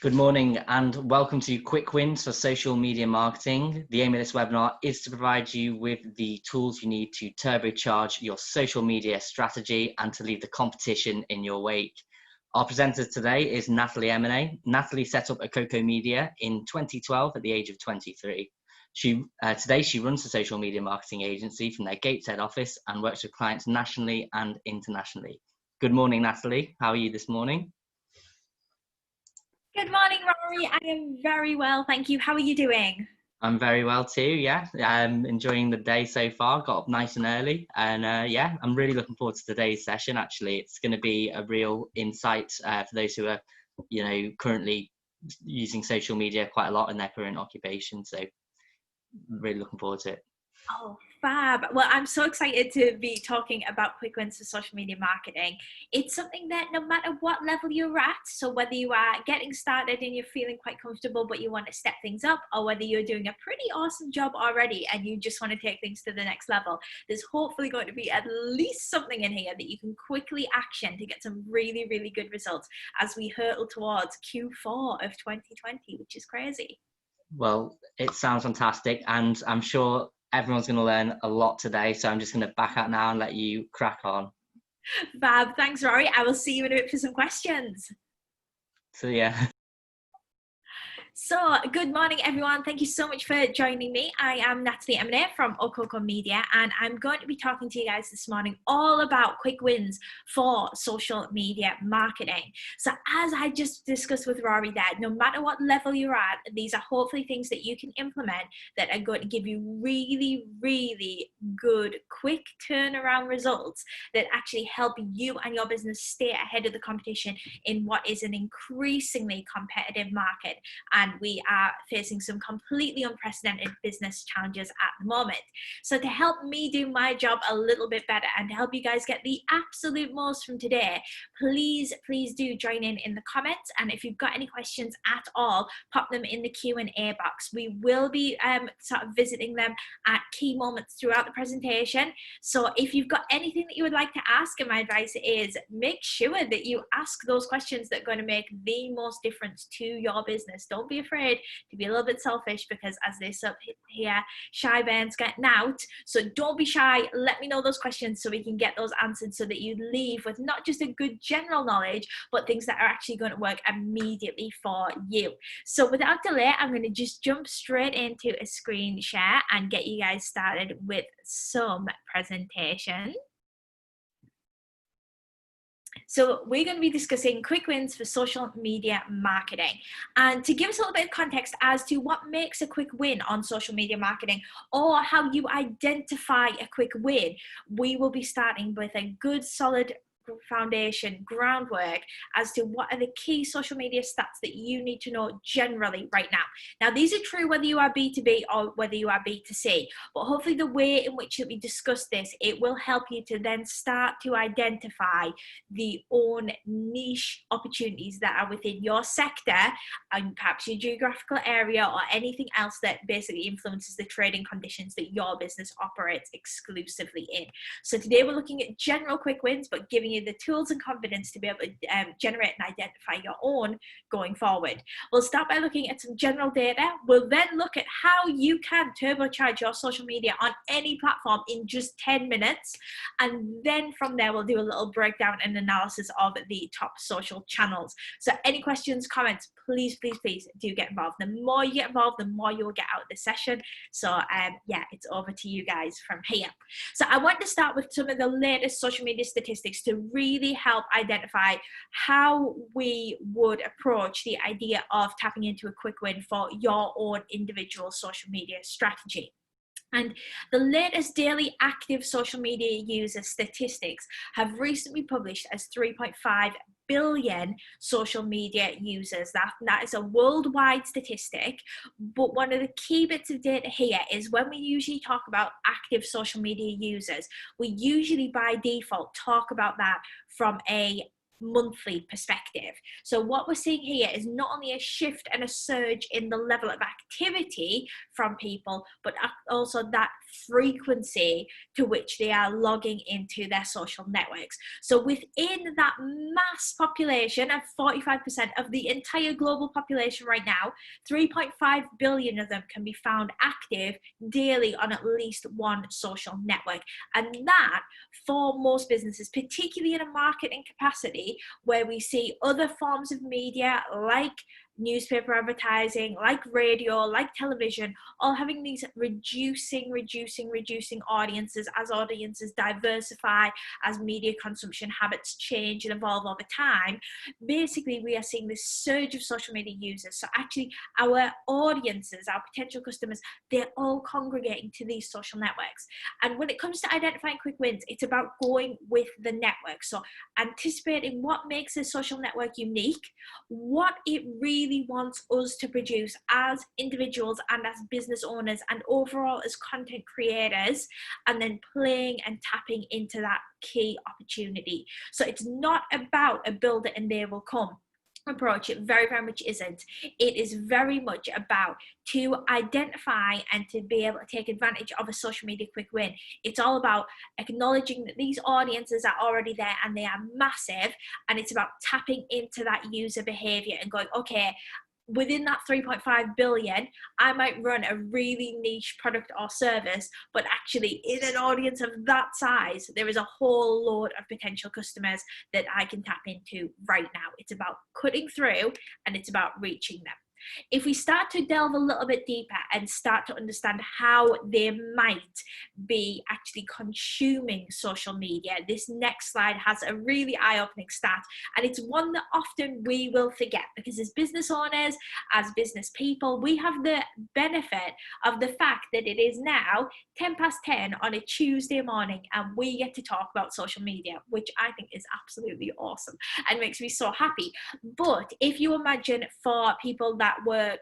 Good morning and welcome to Quick Wins for Social Media Marketing. The aim of this webinar is to provide you with the tools you need to turbocharge your social media strategy and to leave the competition in your wake. Our presenter today is Natalie Eminae. Natalie set up Coco Media in 2012 at the age of 23. Today she runs a social media marketing agency from their Gateshead office and works with clients nationally and internationally. Good morning, Natalie. How are you this morning? Good morning, Rory. I am very well, thank you. How are you doing? I'm very well too, yeah. I'm enjoying the day so far, got up nice and early, and yeah, I'm really looking forward to today's session. Actually, it's going to be a real insight for those who are, currently using social media quite a lot in their current occupation, so really looking forward to it. Oh, fab. Well, I'm so excited to be talking about quick wins for social media marketing. It's something that no matter what level you're at, so whether you are getting started and you're feeling quite comfortable, but you want to step things up, or whether you're doing a pretty awesome job already and you just want to take things to the next level, there's hopefully going to be at least something in here that you can quickly action to get some really, really good results as we hurtle towards Q4 of 2020, which is crazy. Well, it sounds fantastic, and I'm sure everyone's going to learn a lot today, so I'm just going to back out now and let you crack on. Fab, thanks, Rory. I will see you in a bit for some questions. So yeah. So, good morning, everyone. Thank you so much for joining me. I am Natalie Eminae from Coco Media, and I'm going to be talking to you guys this morning all about quick wins for social media marketing. So, as I just discussed with Rory there, no matter what level you're at, these are hopefully things that you can implement that are going to give you really, really good, quick turnaround results that actually help you and your business stay ahead of the competition in what is an increasingly competitive market. And we are facing some completely unprecedented business challenges at the moment. So to help me do my job a little bit better and to help you guys get the absolute most from today, please do join in the comments. And if you've got any questions at all, pop them in the Q&A box. We will be sort of visiting them at key moments throughout the presentation. So if you've got anything that you would like to ask, and my advice is make sure that you ask those questions that are going to make the most difference to your business. Don't be afraid to be a little bit selfish, because as they say here, shy bairns getting out. So don't be shy. Let me know those questions so we can get those answered, so that you leave with not just a good general knowledge, but things that are actually going to work immediately for you. So without delay, I'm going to just jump straight into a screen share and get you guys started with some presentation. So we're going to be discussing quick wins for social media marketing. And to give us a little bit of context as to what makes a quick win on social media marketing, or how you identify a quick win, we will be starting with a good solid foundation groundwork as to what are the key social media stats that you need to know generally right now. Now, these are true whether you are B2B or whether you are B2C, but hopefully the way in which we discuss this, it will help you to then start to identify the own niche opportunities that are within your sector and perhaps your geographical area, or anything else that basically influences the trading conditions that your business operates exclusively in. So today we're looking at general quick wins, but giving you the tools and confidence to be able to generate and identify your own going forward. We'll start by looking at some general data. We'll then look at how you can turbocharge your social media on any platform in just 10 minutes. And then from there, we'll do a little breakdown and analysis of the top social channels. So any questions, comments, please do get involved. The more you get involved, the more you will get out of the session. So yeah, it's over to you guys from here. So I want to start with some of the latest social media statistics to really help identify how we would approach the idea of tapping into a quick win for your own individual social media strategy. And the latest daily active social media user statistics have recently published as 3.5 billion social media users. That is a worldwide statistic, but one of the key bits of data here is when we usually talk about active social media users, we usually by default talk about that from a monthly perspective. So what we're seeing here is not only a shift and a surge in the level of activity from people, but also that frequency to which they are logging into their social networks. So within that mass population of 45% of the entire global population right now, 3.5 billion of them can be found active daily on at least one social network. And that, for most businesses, particularly in a marketing capacity where we see other forms of media like newspaper advertising, like radio, like television, all having these reducing audiences as audiences diversify, as media consumption habits change and evolve over time. Basically, we are seeing this surge of social media users. So actually, our audiences, our potential customers, they're all congregating to these social networks. And when it comes to identifying quick wins, it's about going with the network. So anticipating what makes a social network unique, what it really wants us to produce as individuals and as business owners and overall as content creators, and then playing and tapping into that key opportunity. So it's not about a build it and they will come approach. It very, very much isn't. It is very much about to identify and to be able to take advantage of a social media quick win. It's all about acknowledging that these audiences are already there and they are massive, and it's about tapping into that user behavior and going, okay, within that 3.5 billion, I might run a really niche product or service, but actually in an audience of that size, there is a whole load of potential customers that I can tap into right now. It's about cutting through and it's about reaching them. If we start to delve a little bit deeper and start to understand how they might be actually consuming social media, this next slide has a really eye-opening stat, and it's one that often we will forget because as business owners, as business people, we have the benefit of the fact that it is now 10 past 10 on a Tuesday morning and we get to talk about social media, which I think is absolutely awesome and makes me so happy. But if you imagine for people that work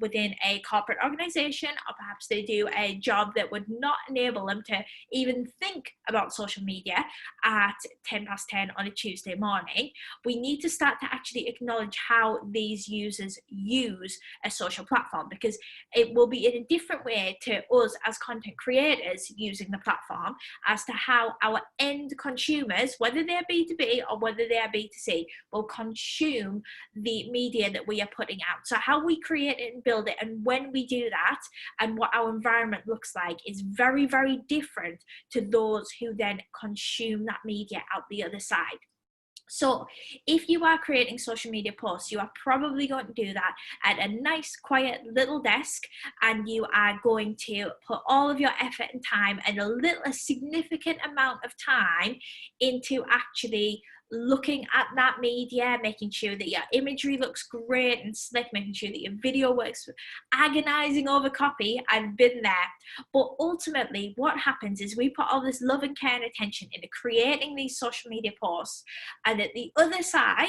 within a corporate organization, or perhaps they do a job that would not enable them to even think about social media at 10 past 10 on a Tuesday morning, we need to start to actually acknowledge how these users use a social platform, because it will be in a different way to us as content creators using the platform as to how our end consumers, whether they're B2B or whether they are B2C, will consume the media that we are putting out. So how we create it and build it, and when we do that, and what our environment looks like is very, very different to those who then consume that media out the other side. So if you are creating social media posts, you are probably going to do that at a nice, quiet little desk, and you are going to put all of your effort and time and a significant amount of time into actually looking at that media, making sure that your imagery looks great and slick, making sure that your video works, agonizing over copy. I've been there. But ultimately, what happens is we put all this love and care and attention into creating these social media posts, and at the other side,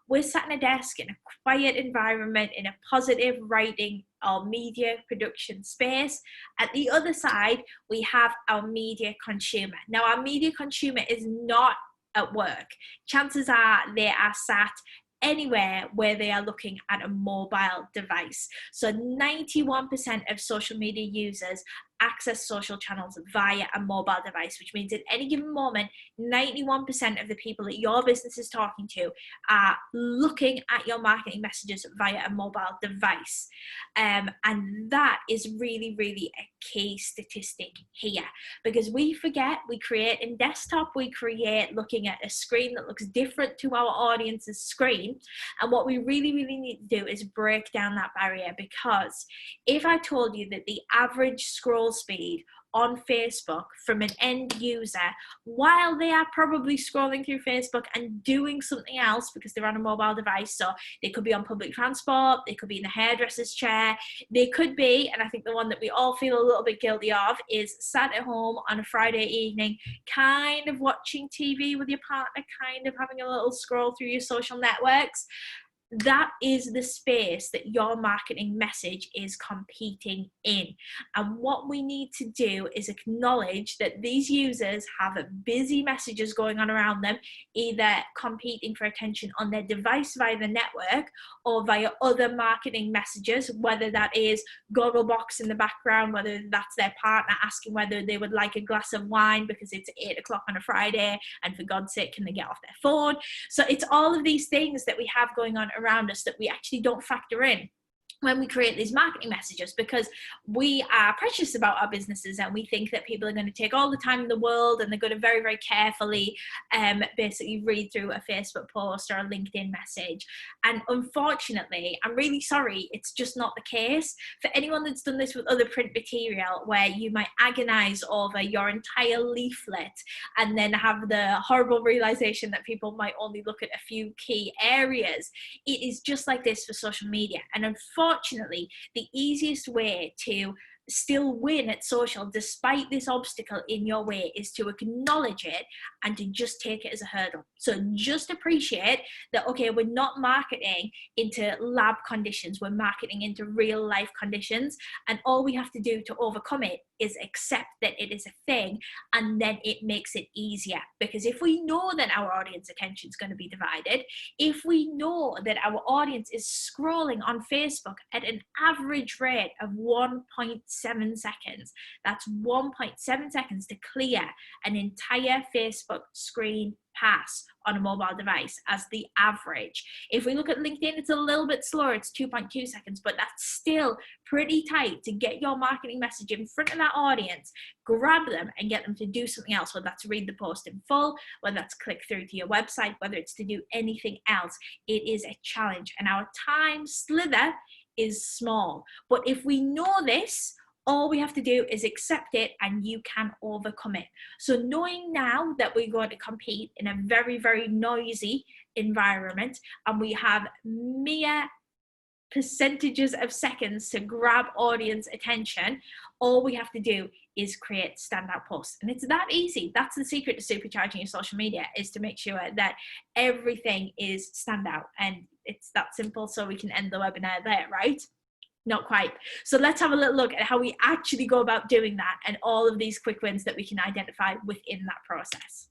we're sat in a desk in a quiet environment, in a positive writing or media production space. At the other side, we have our media consumer. Now, our media consumer is not at work. Chances are they are sat anywhere where they are looking at a mobile device. So 91% of social media users access social channels via a mobile device, which means at any given moment, 91% of the people that your business is talking to are looking at your marketing messages via a mobile device. And that is really, really a key statistic here, because we forget, we create in desktop, we create looking at a screen that looks different to our audience's screen. And what we really, really need to do is break down that barrier, because if I told you that the average scroll speed on Facebook from an end user, while they are probably scrolling through Facebook and doing something else because they're on a mobile device, so they could be on public transport, they could be in the hairdresser's chair, they could be, and I think the one that we all feel a little bit guilty of, is sat at home on a Friday evening, kind of watching TV with your partner, kind of having a little scroll through your social networks. that is the space that your marketing message is competing in. And what we need to do is acknowledge that these users have busy messages going on around them, either competing for attention on their device via the network or via other marketing messages, whether that is Gogglebox in the background, whether that's their partner asking whether they would like a glass of wine because it's 8 o'clock on a Friday, and for God's sake, can they get off their phone? So it's all of these things that we have going on around us that we actually don't factor in when we create these marketing messages, because we are precious about our businesses and we think that people are going to take all the time in the world and they're going to very, very carefully basically read through a Facebook post or a LinkedIn message. And unfortunately, I'm really sorry, it's just not the case. For anyone that's done this with other print material, where you might agonize over your entire leaflet and then have the horrible realization that people might only look at a few key areas, it is just like this for social media. And unfortunately, the easiest way to still win at social despite this obstacle in your way is to acknowledge it and to just take it as a hurdle. So just appreciate that, okay, we're not marketing into lab conditions, we're marketing into real life conditions, and all we have to do to overcome it is accept that it is a thing, and then it makes it easier. Because if we know that our audience attention is going to be divided, if we know that our audience is scrolling on Facebook at an average rate of 1.7 seconds, that's 1.7 seconds to clear an entire Facebook screen pass on a mobile device as the average. If we look at LinkedIn, it's a little bit slower, it's 2.2 seconds, but that's still pretty tight to get your marketing message in front of that audience, grab them and get them to do something else, whether that's read the post in full, whether that's click through to your website, whether it's to do anything else. It is a challenge, and our time slither is small. But if we know this, all we have to do is accept it and you can overcome it. So knowing now that we're going to compete in a very, very noisy environment and we have mere percentages of seconds to grab audience attention, all we have to do is create standout posts. And it's that easy. That's the secret to supercharging your social media, is to make sure that everything is standout. And it's that simple, so we can end the webinar there, right? Not quite. So let's have a little look at how we actually go about doing that and all of these quick wins that we can identify within that process.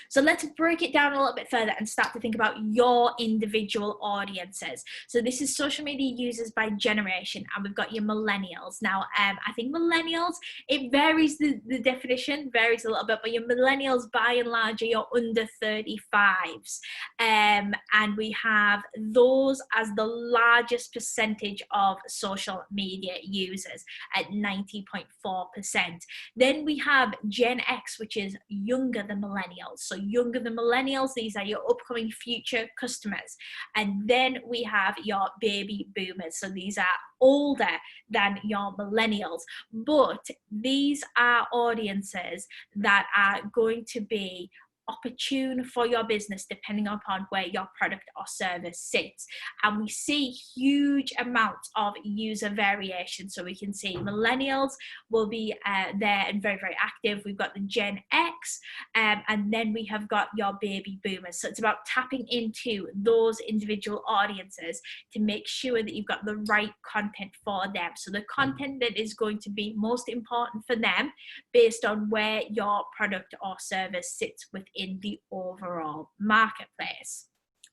So let's break it down a little bit further and start to think about your individual audiences. So this is social media users by generation, and we've got your millennials. Now, I think millennials, it varies, the definition varies a little bit, but your millennials by and large are your under 35s. And we have those as the largest percentage of social media users at 90.4%. Then we have Gen X, which is younger than millennials. So younger than millennials, these are your upcoming future customers. And then we have your baby boomers. So these are older than your millennials, but these are audiences that are going to be opportune for your business depending upon where your product or service sits. And we see huge amounts of user variation. So we can see millennials will be there and very, very active. We've got the Gen X, and then we have got your baby boomers. So it's about tapping into those individual audiences to make sure that you've got the right content for them. So the content that is going to be most important for them based on where your product or service sits within the overall marketplace.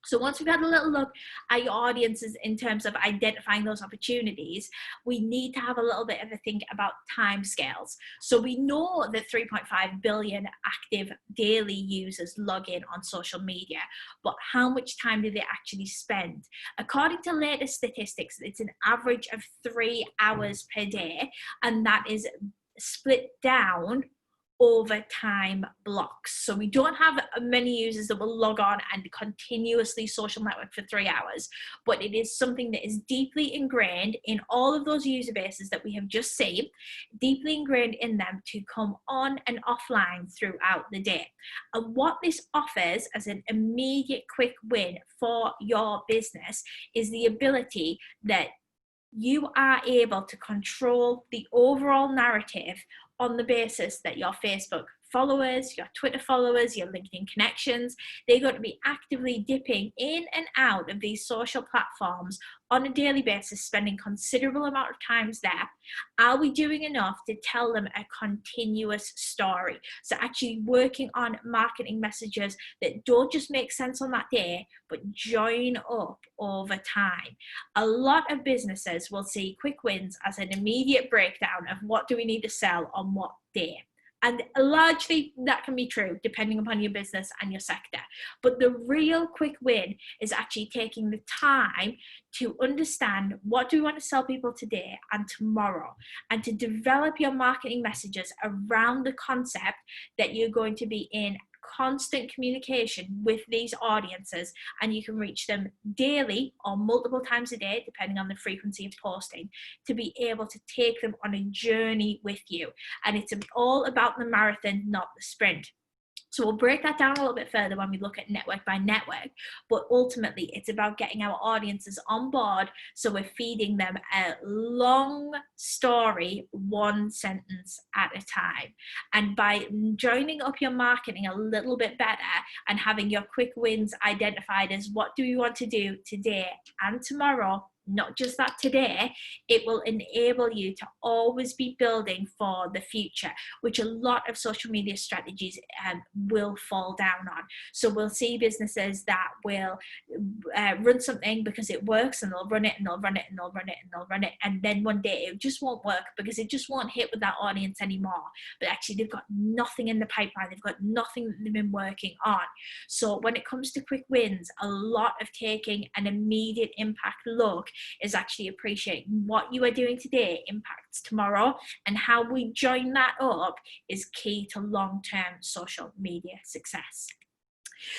So once we've had a little look at your audiences in terms of identifying those opportunities, we need to have a little bit of a think about timescales. So we know that 3.5 billion active daily users log in on social media, but how much time do they actually spend? According to latest statistics, it's an average of 3 hours per day, and that is split down over time blocks. So we don't have many users that will log on and continuously social network for 3 hours, but it is something that is deeply ingrained in all of those user bases that we have just seen, deeply ingrained in them to come on and offline throughout the day. And what this offers as an immediate quick win for your business is the ability that you are able to control the overall narrative on the basis that your Facebook followers, your Twitter followers, your LinkedIn connections. They're going to be actively dipping in and out of these social platforms on a daily basis, spending considerable amount of times there. Are we doing enough to tell them a continuous story? So actually working on marketing messages that don't just make sense on that day, but join up over time. A lot of businesses will see quick wins as an immediate breakdown of what do we need to sell on what day. And largely that can be true depending upon your business and your sector. But the real quick win is actually taking the time to understand what do we want to sell people today and tomorrow, and to develop your marketing messages around the concept that you're going to be in constant communication with these audiences, and you can reach them daily or multiple times a day depending on the frequency of posting, to be able to take them on a journey with you. And it's all about the marathon, not the sprint. So we'll break that down a little bit further when we look at network by network, but ultimately it's about getting our audiences on board so we're feeding them a long story, one sentence at a time. And by joining up your marketing a little bit better and having your quick wins identified as what do we want to do today and tomorrow, not just that today, it will enable you to always be building for the future, which a lot of social media strategies will fall down on. So we'll see businesses that will run something because it works, and they'll run it and they'll run it and they'll run it and they'll run it, and then one day it just won't work because it just won't hit with that audience anymore. But actually they've got nothing in the pipeline, they've got nothing that they've been working on. So when it comes to quick wins, a lot of taking an immediate impact look is actually appreciating what you are doing today impacts tomorrow, and how we join that up is key to long-term social media success.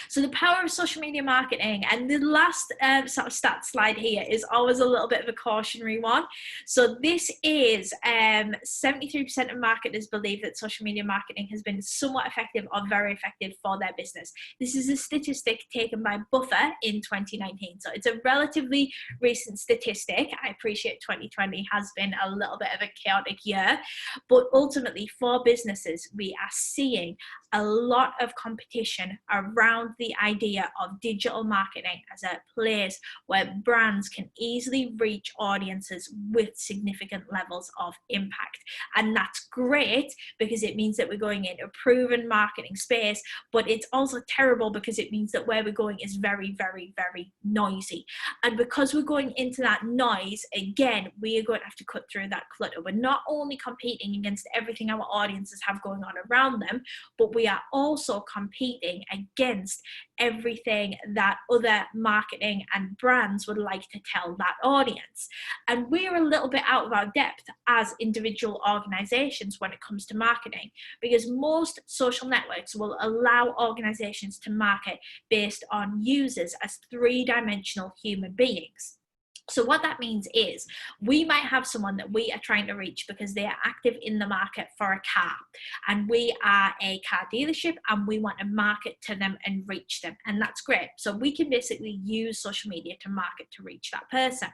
So the power of social media marketing, and the last sort of stat slide here is always a little bit of a cautionary one. So this is 73% of marketers believe that social media marketing has been somewhat effective or very effective for their business. This is a statistic taken by Buffer in 2019. So it's a relatively recent statistic. I appreciate 2020 has been a little bit of a chaotic year, but ultimately for businesses, we are seeing a lot of competition around the idea of digital marketing as a place where brands can easily reach audiences with significant levels of impact. And that's great because it means that we're going into a proven marketing space, but it's also terrible because it means that where we're going is very, very, very noisy. And because we're going into that noise, again, we are going to have to cut through that clutter. We're not only competing against everything our audiences have going on around them, but we are also competing against everything that other marketing and brands would like to tell that audience. And we're a little bit out of our depth as individual organizations when it comes to marketing, because most social networks will allow organizations to market based on users as three-dimensional human beings. So what that means is we might have someone that we are trying to reach because they are active in the market for a car, and we are a car dealership and we want to market to them and reach them, and that's great. So we can basically use social media to market to reach that person.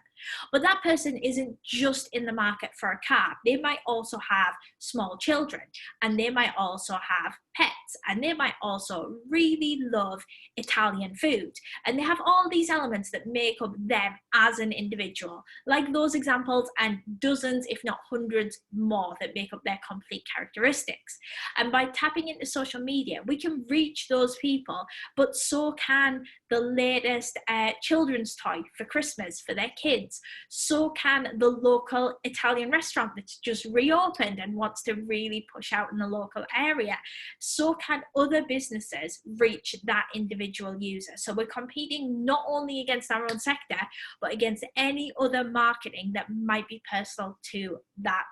But that person isn't just in the market for a car. They might also have small children, and they might also have pets, and they might also really love Italian food. And they have all these elements that make up them as an individual, like those examples and dozens, if not hundreds more that make up their complete characteristics. And by tapping into social media, we can reach those people, but so can the latest children's toy for Christmas for their kids. So can the local Italian restaurant that's just reopened and wants to really push out in the local area. So can other businesses reach that individual user. So we're competing not only against our own sector, but against any other marketing that might be personal to that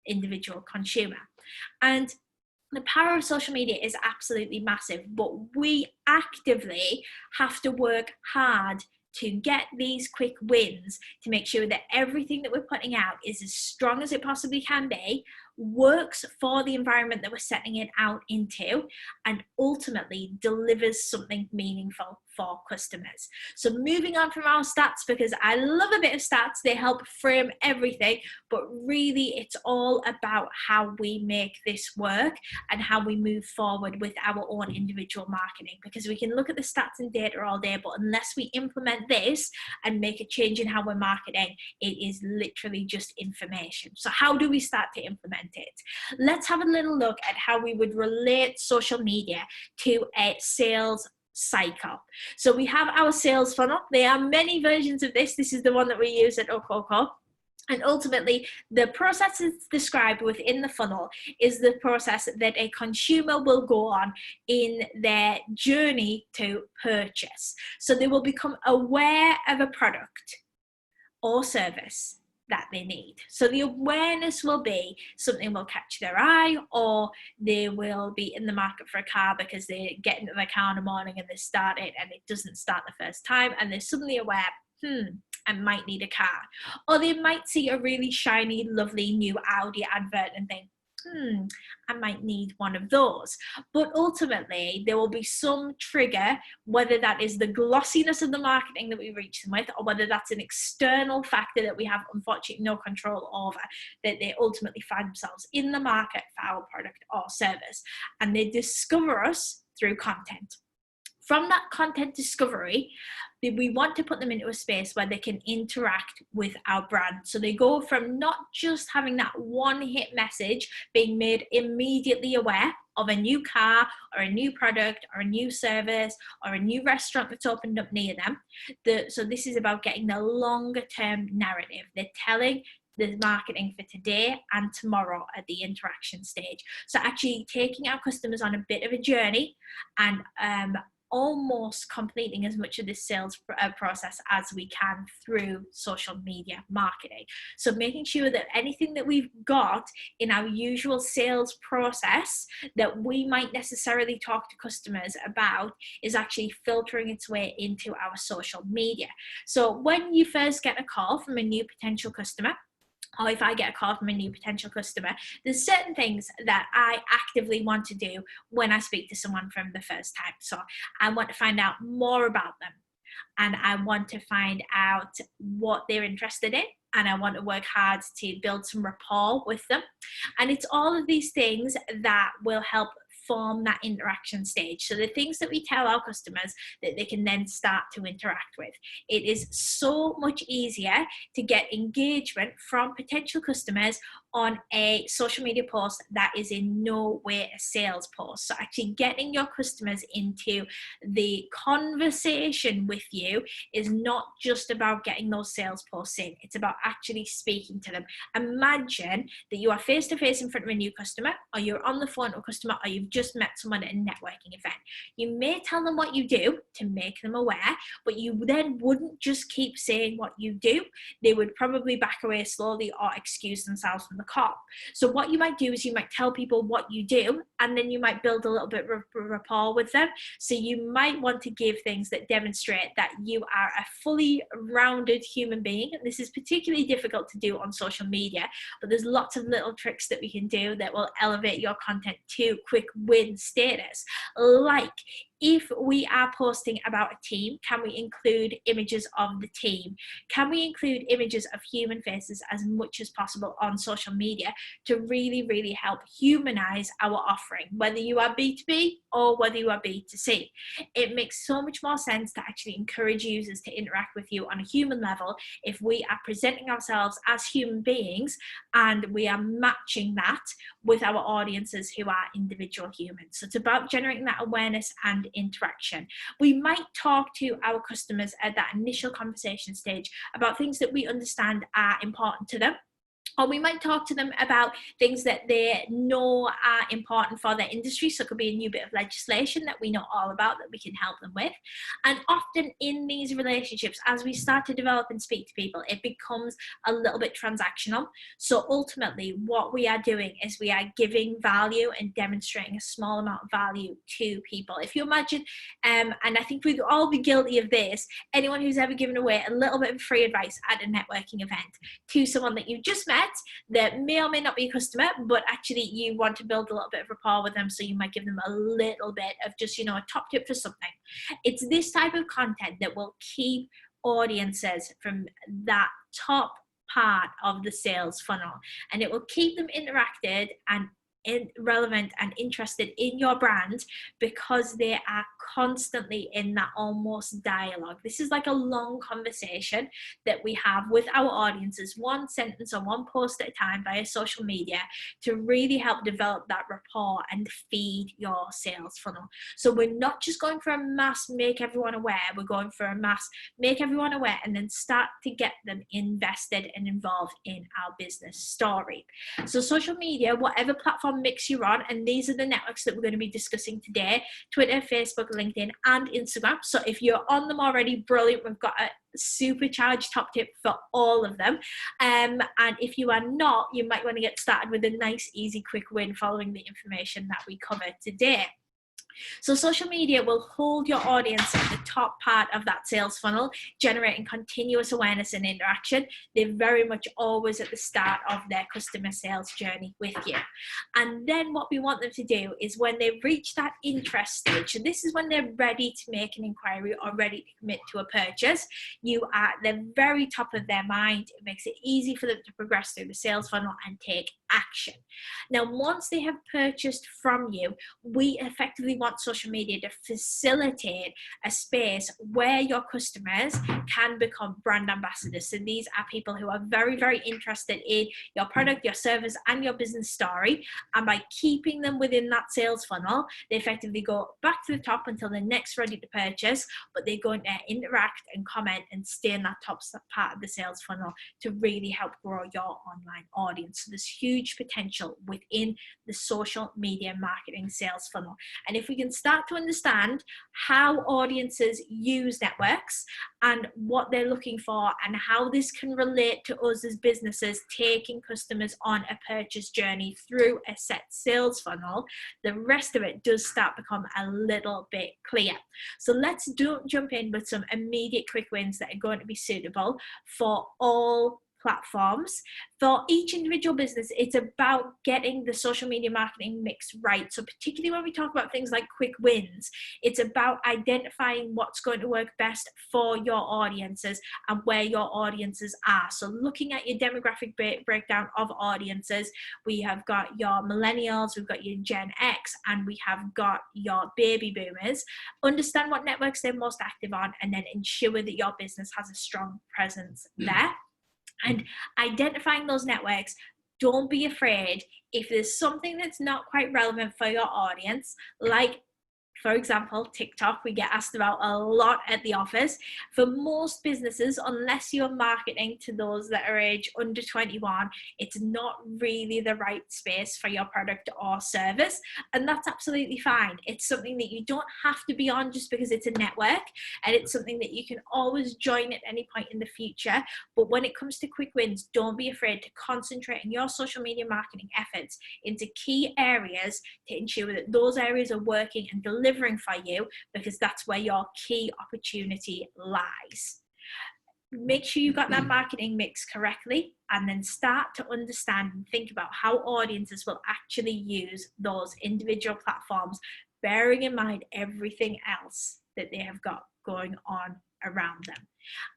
individual consumer. And the power of social media is absolutely massive, but we actively have to work hard to get these quick wins to make sure that everything that we're putting out is as strong as it possibly can be, works for the environment that we're setting it out into, and ultimately delivers something meaningful for customers. So moving on from our stats, because I love a bit of stats, they help frame everything, but really it's all about how we make this work and how we move forward with our own individual marketing, because we can look at the stats and data all day, but unless we implement this and make a change in how we're marketing, it is literally just information. So how do we start to implement it? Let's have a little look at how we would relate social media to a sales cycle. So we have our sales funnel. There are many versions of this. This is the one that we use at Okoko. And ultimately, the process that's described within the funnel is the process that a consumer will go on in their journey to purchase. So they will become aware of a product or service that they need. So the awareness will be something will catch their eye, or they will be in the market for a car because they get into their car in the morning and they start it and it doesn't start the first time, and they're suddenly aware, I might need a car. Or they might see a really shiny, lovely new Audi advert and think, I might need one of those. But ultimately, there will be some trigger, whether that is the glossiness of the marketing that we reach them with, or whether that's an external factor that we have unfortunately no control over, that they ultimately find themselves in the market for our product or service. And they discover us through content. From that content discovery, we want to put them into a space where they can interact with our brand. So they go from not just having that one hit message, being made immediately aware of a new car or a new product or a new service or a new restaurant that's opened up near them. So this is about getting the longer term narrative. They're telling the marketing for today and tomorrow at the interaction stage. So actually taking our customers on a bit of a journey and almost completing as much of this sales process as we can through social media marketing. So making sure that anything that we've got in our usual sales process that we might necessarily talk to customers about is actually filtering its way into our social media. So when you first get a call from a new potential customer, or if I get a call from a new potential customer, there's certain things that I actively want to do when I speak to someone from the first time. So I want to find out more about them, and I want to find out what they're interested in, and I want to work hard to build some rapport with them. And it's all of these things that will help form that interaction stage. So the things that we tell our customers that they can then start to interact with. It is so much easier to get engagement from potential customers on a social media post that is in no way a sales post. So actually getting your customers into the conversation with you is not just about getting those sales posts in. It's about actually speaking to them. Imagine that you are face to face in front of a new customer, or you're on the phone to a customer, or you've just met someone at a networking event. You may tell them what you do to make them aware, but you then wouldn't just keep saying what you do. They would probably back away slowly or excuse themselves from the call. So what you might do is you might tell people what you do, and then you might build a little bit of rapport with them. So you might want to give things that demonstrate that you are a fully rounded human being. And this is particularly difficult to do on social media, but there's lots of little tricks that we can do that will elevate your content to quick win status. Like, if we are posting about a team, can we include images of the team? Can we include images of human faces as much as possible on social media to really, really help humanize our offering, whether you are B2B or whether you are B2C? It makes so much more sense to actually encourage users to interact with you on a human level if we are presenting ourselves as human beings and we are matching that with our audiences who are individual humans. So it's about generating that awareness and interaction. We might talk to our customers at that initial conversation stage about things that we understand are important to them. Or we might talk to them about things that they know are important for their industry. So it could be a new bit of legislation that we know all about that we can help them with. And often in these relationships, as we start to develop and speak to people, it becomes a little bit transactional. So ultimately, what we are doing is we are giving value and demonstrating a small amount of value to people. If you imagine, and I think we'd all be guilty of this, anyone who's ever given away a little bit of free advice at a networking event to someone that you just met, met that may or may not be a customer, but actually you want to build a little bit of rapport with them, so you might give them a little bit of just, you know, a top tip for something. It's this type of content that will keep audiences from that top part of the sales funnel, and it will keep them interacted and relevant and interested in your brand, because they are constantly in that almost dialogue. This is like a long conversation that we have with our audiences, one sentence or one post at a time via social media, to really help develop that rapport and feed your sales funnel. So we're not just going for a mass make everyone aware, we're going for a mass make everyone aware and then start to get them invested and involved in our business story. So social media, whatever platform mix you're on, and these are the networks that we're going to be discussing today: Twitter, Facebook, LinkedIn, and Instagram. So if you're on them already, brilliant, we've got a supercharged top tip for all of them. And if you are not, you might want to get started with a nice, easy, quick win following the information that we cover today. So social media will hold your audience at the top part of that sales funnel, generating continuous awareness and interaction. They're very much always at the start of their customer sales journey with you. And then what we want them to do is, when they reach that interest stage, and this is when they're ready to make an inquiry or ready to commit to a purchase, you are at the very top of their mind. It makes it easy for them to progress through the sales funnel and take action. Now, once they have purchased from you, we effectively want social media to facilitate a space where your customers can become brand ambassadors. So these are people who are very, very interested in your product, your service, and your business story. And by keeping them within that sales funnel, they effectively go back to the top until they're next ready to purchase, but they're going to interact and comment and stay in that top part of the sales funnel to really help grow your online audience. So there's huge potential within the social media marketing sales funnel. And if we can start to understand how audiences use networks and what they're looking for, and how this can relate to us as businesses taking customers on a purchase journey through a set sales funnel, the rest of it does start to become a little bit clear. So let's jump in with some immediate quick wins that are going to be suitable for all platforms. For each individual business, it's about getting the social media marketing mix right. So particularly when we talk about things like quick wins, it's about identifying what's going to work best for your audiences and where your audiences are. So looking at your demographic breakdown of audiences, we have got your millennials, we've got your Gen X, and we have got your baby boomers. Understand what networks they're most active on, and then ensure that your business has a strong presence there. And identifying those networks, don't be afraid if there's something that's not quite relevant for your audience, like, for example, TikTok, we get asked about a lot at the office. For most businesses, unless you're marketing to those that are age under 21, it's not really the right space for your product or service. And that's absolutely fine. It's something that you don't have to be on just because it's a network, and it's something that you can always join at any point in the future. But when it comes to quick wins, don't be afraid to concentrate on your social media marketing efforts into key areas to ensure that those areas are working and delivering for you, because that's where your key opportunity lies. Make sure you got that marketing mix correctly, and then start to understand and think about how audiences will actually use those individual platforms, bearing in mind everything else that they have got going on around them.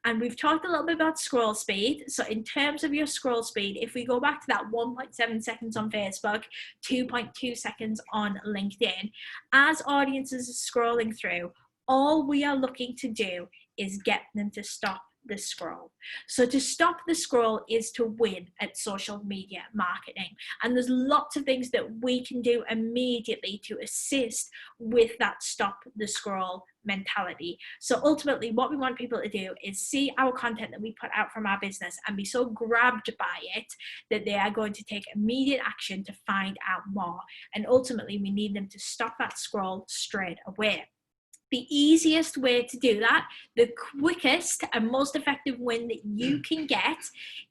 And we've talked a little bit about scroll speed. So in terms of your scroll speed, if we go back to that 1.7 seconds on Facebook, 2.2 seconds on LinkedIn, as audiences are scrolling through, all we are looking to do is get them to stop the scroll. So to stop the scroll is to win at social media marketing. And there's lots of things that we can do immediately to assist with that stop the scroll mentality. So ultimately what we want people to do is see our content that we put out from our business and be so grabbed by it that they are going to take immediate action to find out more. And ultimately we need them to stop that scroll straight away. The easiest way to do that, the quickest and most effective win that you can get,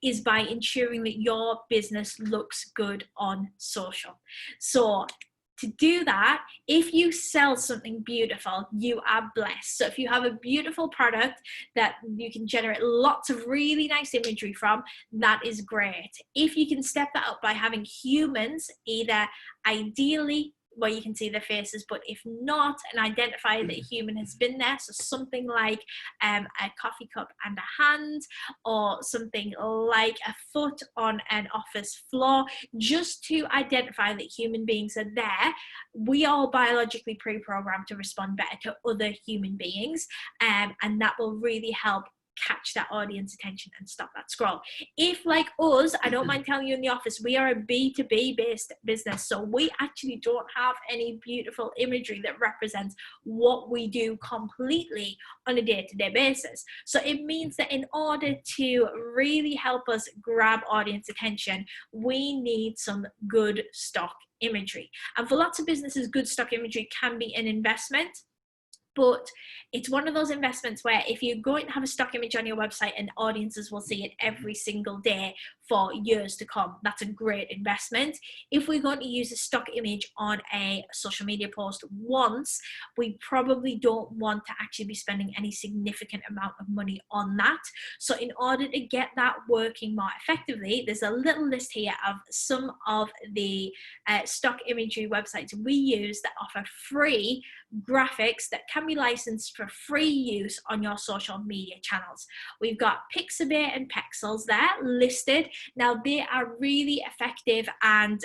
is by ensuring that your business looks good on social. So To do that, if you sell something beautiful, you are blessed. So if you have a beautiful product that you can generate lots of really nice imagery from, that is great. If you can step that up by having humans, either ideally where you can see their faces, but if not, and identify that a human has been there, so something like a coffee cup and a hand, or something like a foot on an office floor, just to identify that human beings are there. We are biologically pre-programmed to respond better to other human beings, and that will really help catch that audience attention and stop that scroll. If, like us, I don't mind telling you, in the office, we are a B2B based business, so we actually don't have any beautiful imagery that represents what we do completely on a day-to-day basis. So it means that in order to really help us grab audience attention, we need some good stock imagery. And for lots of businesses, good stock imagery can be an investment. But it's one of those investments where if you're going to have a stock image on your website and audiences will see it every single day for years to come, that's a great investment. If we're going to use a stock image on a social media post once, we probably don't want to actually be spending any significant amount of money on that. So in order to get that working more effectively, there's a little list here of some of the stock imagery websites we use that offer free graphics that can be licensed for free use on your social media channels. We've got Pixabay and Pexels there listed. Now they are really effective and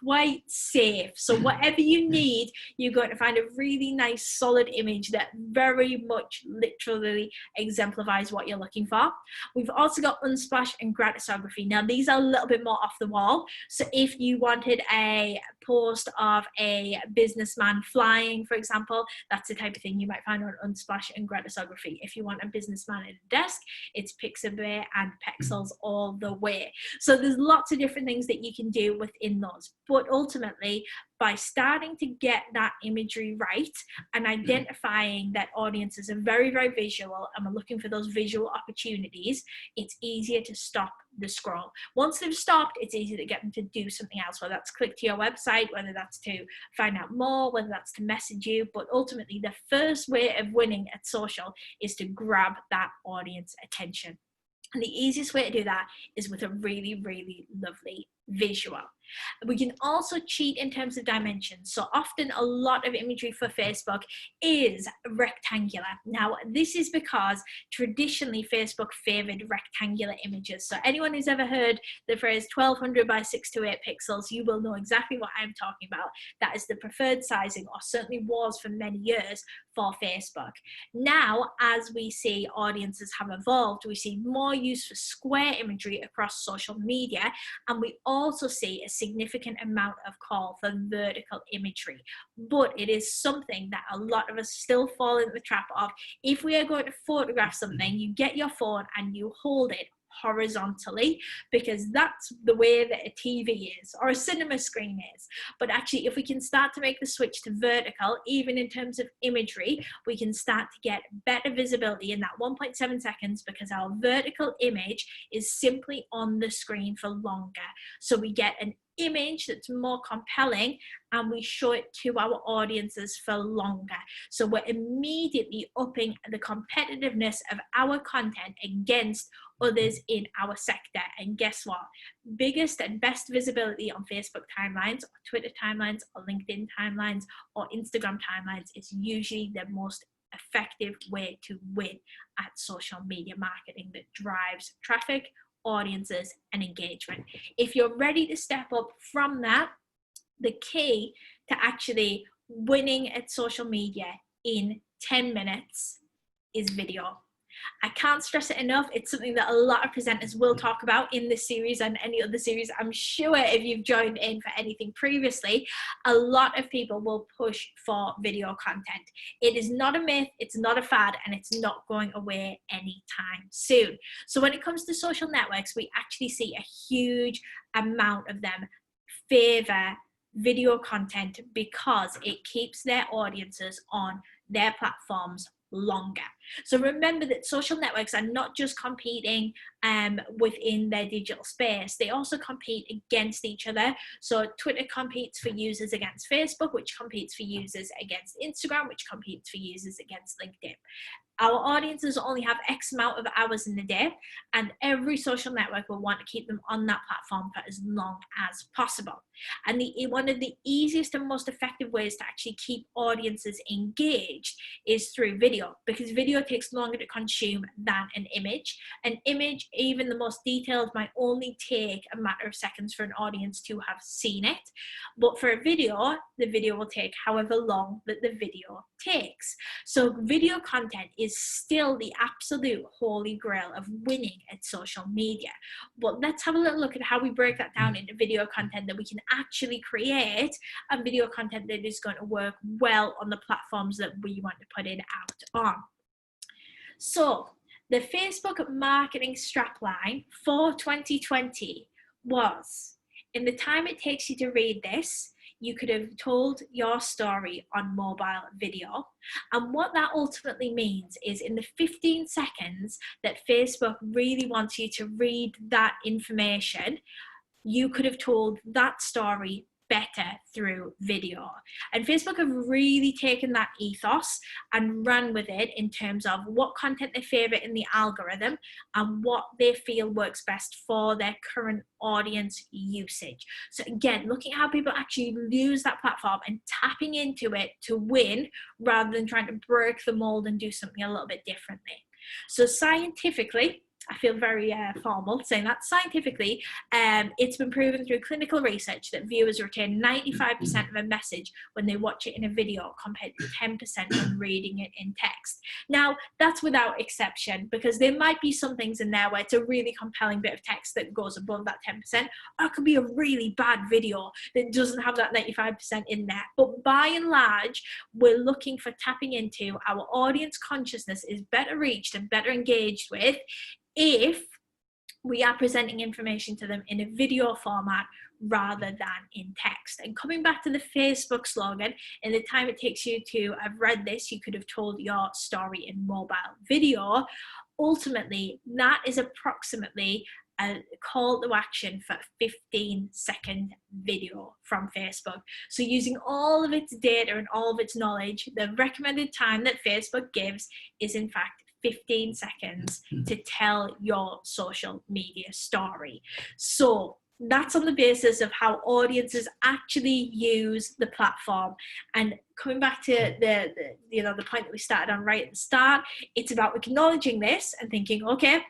quite safe. So whatever you need, you're going to find a really nice solid image that very much literally exemplifies what you're looking for. We've also got Unsplash and Gratisography. Now these are a little bit more off the wall. So if you wanted a post of a businessman flying, for example, that's the type of thing you might find on Unsplash and Gratisography. If you want a businessman at a desk, it's Pixabay and Pexels all the way. So there's lots of different things that you can do within those. But ultimately, by starting to get that imagery right and identifying that audiences are very, very visual and we're looking for those visual opportunities, it's easier to stop the scroll. Once they've stopped, it's easier to get them to do something else, whether that's click to your website, whether that's to find out more, whether that's to message you. But ultimately, the first way of winning at social is to grab that audience attention. And the easiest way to do that is with a really, really lovely visual. We can also cheat in terms of dimensions. So often a lot of imagery for Facebook is rectangular. Now, this is because traditionally Facebook favored rectangular images. So anyone who's ever heard the phrase 1200 by 628 pixels, you will know exactly what I'm talking about. That is the preferred sizing, or certainly was for many years, for Facebook. Now, as we see audiences have evolved, we see more use for square imagery across social media, and we also see a significant amount of call for vertical imagery. But it is something that a lot of us still fall into the trap of. If we are going to photograph something, you get your phone and you hold it horizontally, because that's the way that a TV is or a cinema screen is. But actually, if we can start to make the switch to vertical, even in terms of imagery, we can start to get better visibility in that 1.7 seconds, because our vertical image is simply on the screen for longer. So we get an image that's more compelling and we show it to our audiences for longer. So we're immediately upping the competitiveness of our content against others in our sector. And guess what? Biggest and best visibility on Facebook timelines, or Twitter timelines, or LinkedIn timelines, or Instagram timelines is usually the most effective way to win at social media marketing that drives traffic, audiences, and engagement. If you're ready to step up from that, the key to actually winning at social media in 10 minutes is video. I can't stress it enough. It's something that a lot of presenters will talk about in this series and any other series. I'm sure if you've joined in for anything previously, a lot of people will push for video content. It is not a myth, it's not a fad, and it's not going away anytime soon. So when it comes to social networks, we actually see a huge amount of them favor video content because it keeps their audiences on their platforms longer. So remember that social networks are not just competing within their digital space, they also compete against each other. So Twitter competes for users against Facebook, which competes for users against Instagram, which competes for users against LinkedIn. Our audiences only have X amount of hours in the day, and every social network will want to keep them on that platform for as long as possible. And one of the easiest and most effective ways to actually keep audiences engaged is through video, because video takes longer to consume than an image. An image, even the most detailed, might only take a matter of seconds for an audience to have seen it. But for a video, the video will take however long that the video takes. So video content is still the absolute holy grail of winning at social media. But let's have a little look at how we break that down into video content that we can actually create, and video content that is going to work well on the platforms that we want to put it out on. So the Facebook marketing strapline for 2020 was, in the time it takes you to read this, you could have told your story on mobile video. And what that ultimately means is, in the 15 seconds that Facebook really wants you to read that information, you could have told that story better through video. And Facebook have really taken that ethos and run with it in terms of what content they favorite in the algorithm and what they feel works best for their current audience usage. So again, looking at how people actually use that platform and tapping into it to win, rather than trying to break the mold and do something a little bit differently. So scientifically, I feel very formal saying that, scientifically, it's been proven through clinical research that viewers retain 95% of a message when they watch it in a video, compared to 10% when reading it in text. Now, that's without exception, because there might be some things in there where it's a really compelling bit of text that goes above that 10%, or it could be a really bad video that doesn't have that 95% in there. But by and large, we're looking for tapping into our audience consciousness is better reached and better engaged with if we are presenting information to them in a video format rather than in text. And coming back to the Facebook slogan, in the time it takes you to have read this, you could have told your story in mobile video. Ultimately, that is approximately a call to action for a 15-second video from Facebook. So using all of its data and all of its knowledge, the recommended time that Facebook gives is in fact 15 seconds to tell your social media story. So that's on the basis of how audiences actually use the platform. And coming back to the point that we started on right at the start, it's about acknowledging this and thinking, okay,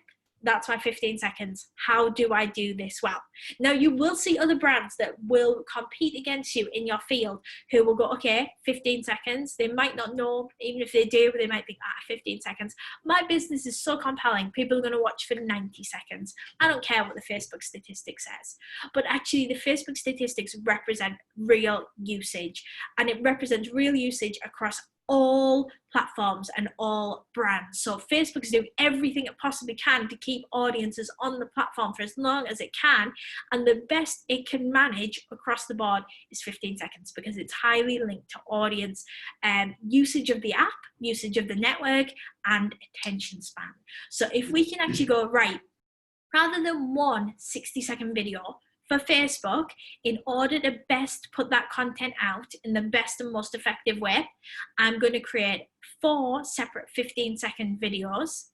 that's my 15 seconds. How do I do this well? Now, you will see other brands that will compete against you in your field who will go, okay, 15 seconds. They might not know, even if they do, they might think, 15 seconds. My business is so compelling. People are going to watch for 90 seconds. I don't care what the Facebook statistic says. But actually, the Facebook statistics represent real usage, and it represents real usage across all platforms and all brands. So Facebook is doing everything it possibly can to keep audiences on the platform for as long as it can, and the best it can manage across the board is 15 seconds, because it's highly linked to audience usage of the app, usage of the network, and attention span. So if we can actually go, right, rather than one 60-second video, for Facebook, in order to best put that content out in the best and most effective way, I'm going to create 4 separate 15-second videos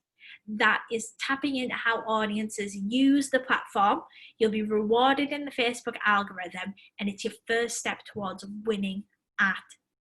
that is tapping into how audiences use the platform. You'll be rewarded in the Facebook algorithm, and it's your first step towards winning at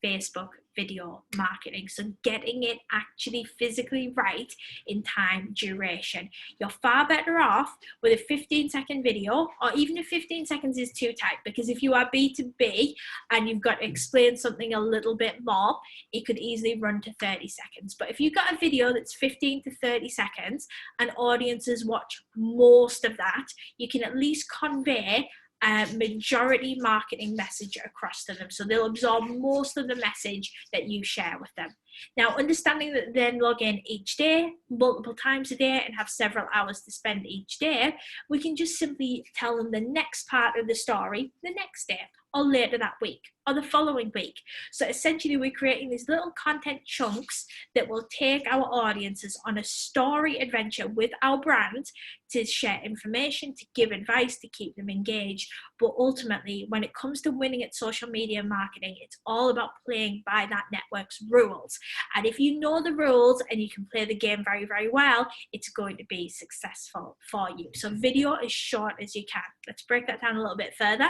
Facebook video marketing. So getting it actually physically right in time duration. You're far better off with a 15-second video, or even if 15 seconds is too tight, because if you are B2B and you've got to explain something a little bit more, it could easily run to 30 seconds. But if you've got a video that's 15 to 30 seconds and audiences watch most of that, you can at least convey a majority marketing message across to them. So they'll absorb most of the message that you share with them. Now, understanding that they then log in each day, multiple times a day, and have several hours to spend each day, we can just simply tell them the next part of the story the next day, or later that week, or the following week. So essentially, we're creating these little content chunks that will take our audiences on a story adventure with our brand to share information, to give advice, to keep them engaged. But ultimately, when it comes to winning at social media marketing, it's all about playing by that network's rules. And if you know the rules and you can play the game very, very well, it's going to be successful for you. So video as short as you can. Let's break that down a little bit further.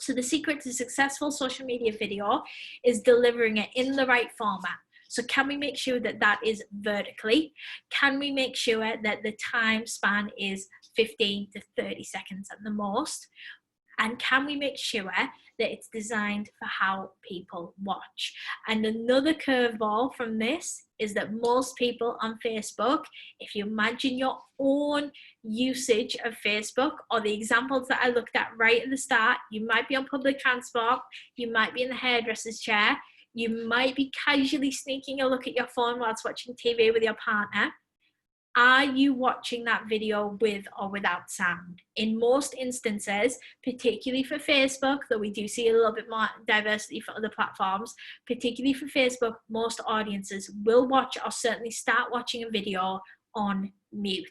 So the secret to successful social media video is delivering it in the right format. So can we make sure that that is vertically? Can we make sure that the time span is 15 to 30 seconds at the most? And can we make sure that it's designed for how people watch? And another curveball from this is that most people on Facebook, if you imagine your own usage of Facebook, or the examples that I looked at right at the start, you might be on public transport, you might be in the hairdresser's chair, you might be casually sneaking a look at your phone whilst watching TV with your partner. Are you watching that video with or without sound? In most instances, particularly for Facebook, though we do see a little bit more diversity for other platforms, particularly for Facebook, most audiences will watch or certainly start watching a video on mute.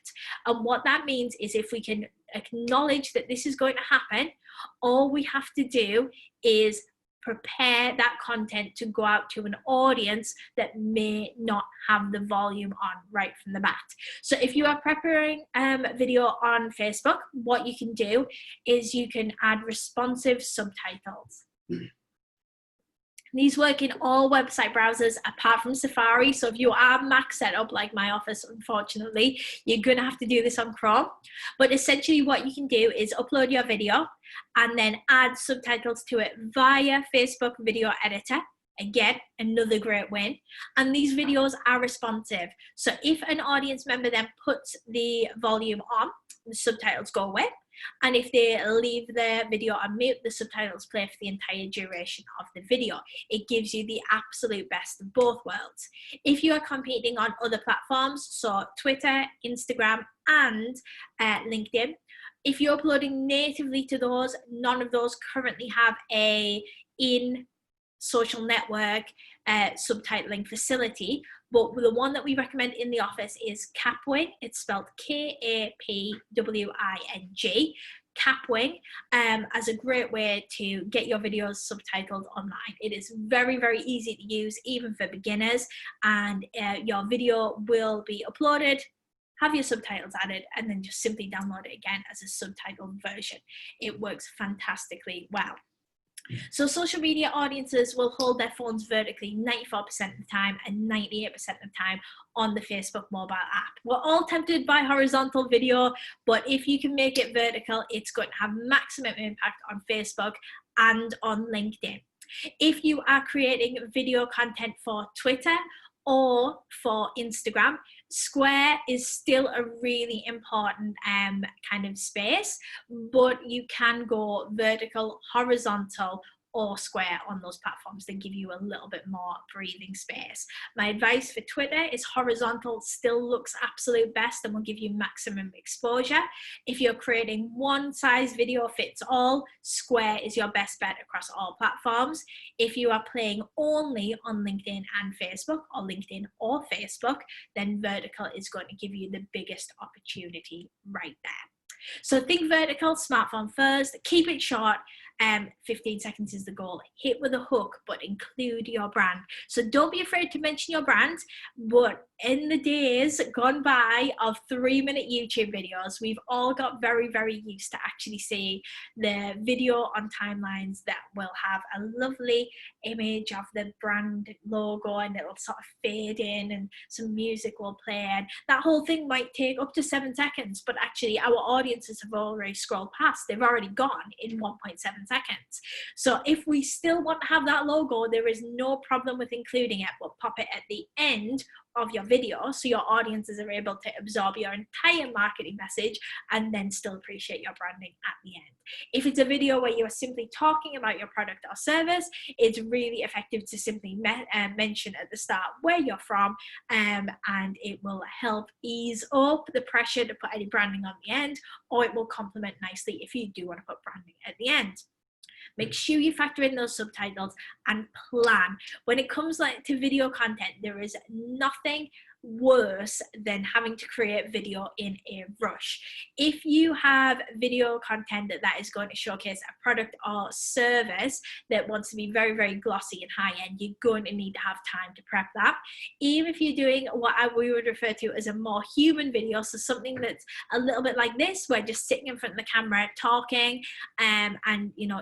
And what that means is if we can acknowledge that this is going to happen, all we have to do is prepare that content to go out to an audience that may not have the volume on right from the bat. So if you are preparing video on Facebook, what you can do is you can add responsive subtitles. These work in all website browsers apart from Safari. So if you are Mac set up like my office, unfortunately, you're going to have to do this on Chrome. But essentially what you can do is upload your video and then add subtitles to it via Facebook Video Editor. Again, another great win. And these videos are responsive. So if an audience member then puts the volume on, the subtitles go away. And if they leave the video on mute, the subtitles play for the entire duration of the video. It gives you the absolute best of both worlds. If you are competing on other platforms, so Twitter, Instagram, and LinkedIn, if you're uploading natively to those, none of those currently have a social network subtitling facility, but the one that we recommend in the office is Kapwing. It's spelled Kapwing. Kapwing as a great way to get your videos subtitled online. It is very, very easy to use, even for beginners, and your video will be uploaded, have your subtitles added, and then just simply download it again as a subtitled version. It works fantastically well. So social media audiences will hold their phones vertically 94% of the time and 98% of the time on the Facebook mobile app. We're all tempted by horizontal video, but if you can make it vertical, it's going to have maximum impact on Facebook and on LinkedIn. If you are creating video content for Twitter or for Instagram, square is still a really important kind of space, but you can go vertical, horizontal, or square on those platforms. They give you a little bit more breathing space. My advice for Twitter is horizontal still looks absolute best and will give you maximum exposure. If you're creating one size video fits all, square is your best bet across all platforms. If you are playing only on LinkedIn and Facebook, or LinkedIn or Facebook, then vertical is going to give you the biggest opportunity right there. So think vertical, smartphone first, keep it short. 15 seconds is the goal. Hit with a hook, but include your brand. So don't be afraid to mention your brand, but in the days gone by of 3-minute YouTube videos, we've all got very, very used to actually see the video on timelines that will have a lovely image of the brand logo and it'll sort of fade in and some music will play. And that whole thing might take up to 7 seconds, but actually our audiences have already scrolled past. They've already gone in 1.7 seconds. So if we still want to have that logo, there is no problem with including it, but pop it at the end of your video, so your audiences are able to absorb your entire marketing message and then still appreciate your branding at the end. If it's a video where you're simply talking about your product or service, it's really effective to simply mention at the start where you're from, and it will help ease up the pressure to put any branding on the end, or it will complement nicely if you do want to put branding at the end. Make sure you factor in those subtitles and plan. When it comes to video content, there is nothing worse than having to create video in a rush. If you have video content that is going to showcase a product or service that wants to be very, very glossy and high end, you're going to need to have time to prep that. Even if you're doing what we would refer to as a more human video, so something that's a little bit like this, where just sitting in front of the camera talking and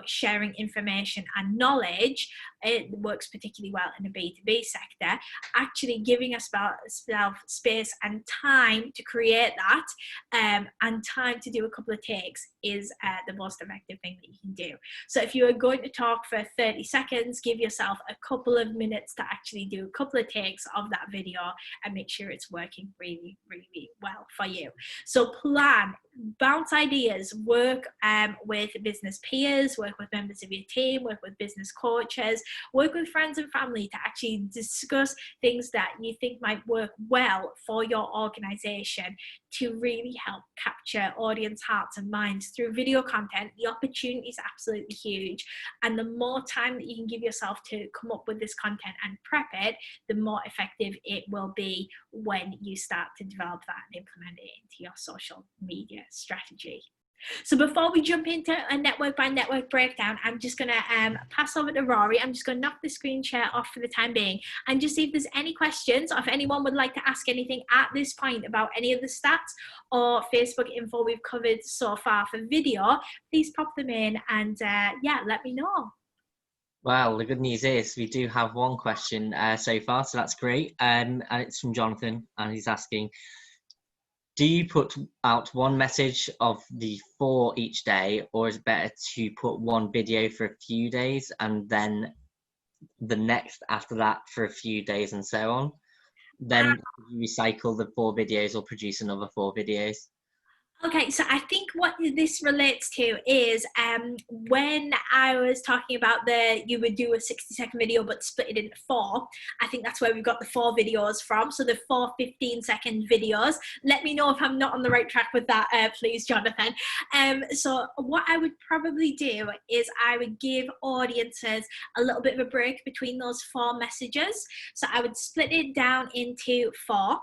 sharing information and knowledge, it works particularly well in a B2B sector. Actually giving yourself space and time to create that, and time to do a couple of takes is the most effective thing that you can do. So if you are going to talk for 30 seconds, give yourself a couple of minutes to actually do a couple of takes of that video and make sure it's working really, really well for you. So plan, bounce ideas, work with business peers, work with members of your team, work with business coaches, work with friends and family to actually discuss things that you think might work well for your organization to really help capture audience hearts and minds through video content. The opportunity is absolutely huge, and the more time that you can give yourself to come up with this content and prep it, the more effective it will be when you start to develop that and implement it into your social media strategy. So before we jump into a network by network breakdown, I'm just going to pass over to Rory. I'm just going to knock the screen share off for the time being and just see if there's any questions, or if anyone would like to ask anything at this point about any of the stats or Facebook info we've covered so far for video. Please pop them in and let me know. Well, the good news is we do have one question so far, so that's great. And it's from Jonathan, and he's asking, do you put out one message of the 4 each day, or is it better to put one video for a few days and then the next after that for a few days and so on? Then you recycle the 4 videos or produce another 4 videos? Okay, so I think what this relates to is when I was talking about you would do a 60-second video but split it into 4. I think that's where we got the 4 videos from. So the 4 15-second videos. Let me know if I'm not on the right track with that, please, Jonathan. So what I would probably do is I would give audiences a little bit of a break between those 4 messages. So I would split it down into 4.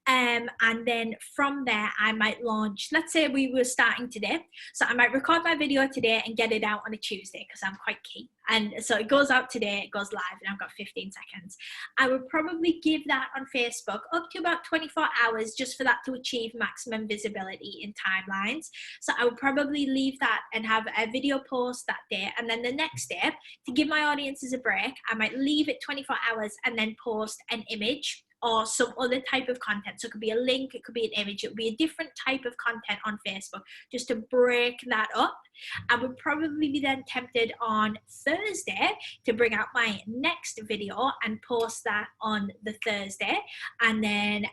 And then from there, I might launch, let's say we were starting today. So I might record my video today and get it out on a Tuesday because I'm quite keen. And so it goes out today, it goes live, and I've got 15 seconds. I would probably give that on Facebook up to about 24 hours just for that to achieve maximum visibility in timelines. So I would probably leave that and have a video post that day. And then the next day, to give my audiences a break, I might leave it 24 hours and then post an image or some other type of content. So it could be a link, it could be an image, it would be a different type of content on Facebook just to break that up. I would probably be then tempted on Thursday to bring out my next video and post that on the Thursday. And then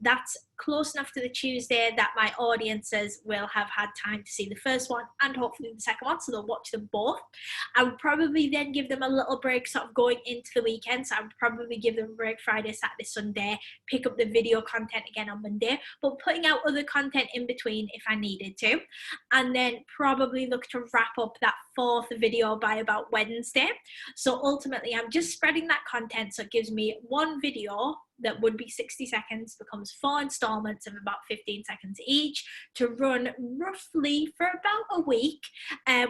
that's close enough to the Tuesday that my audiences will have had time to see the first one and hopefully the second one, so they'll watch them both. I would probably then give them a little break sort of going into the weekend. So I would probably give them a break Friday, Saturday, Sunday, pick up the video content again on Monday, but putting out other content in between if I needed to. And then probably look to wrap up that 4th video by about Wednesday. So ultimately I'm just spreading that content, so it gives me one video that would be 60 seconds becomes 4 installments of about 15 seconds each to run roughly for about a week,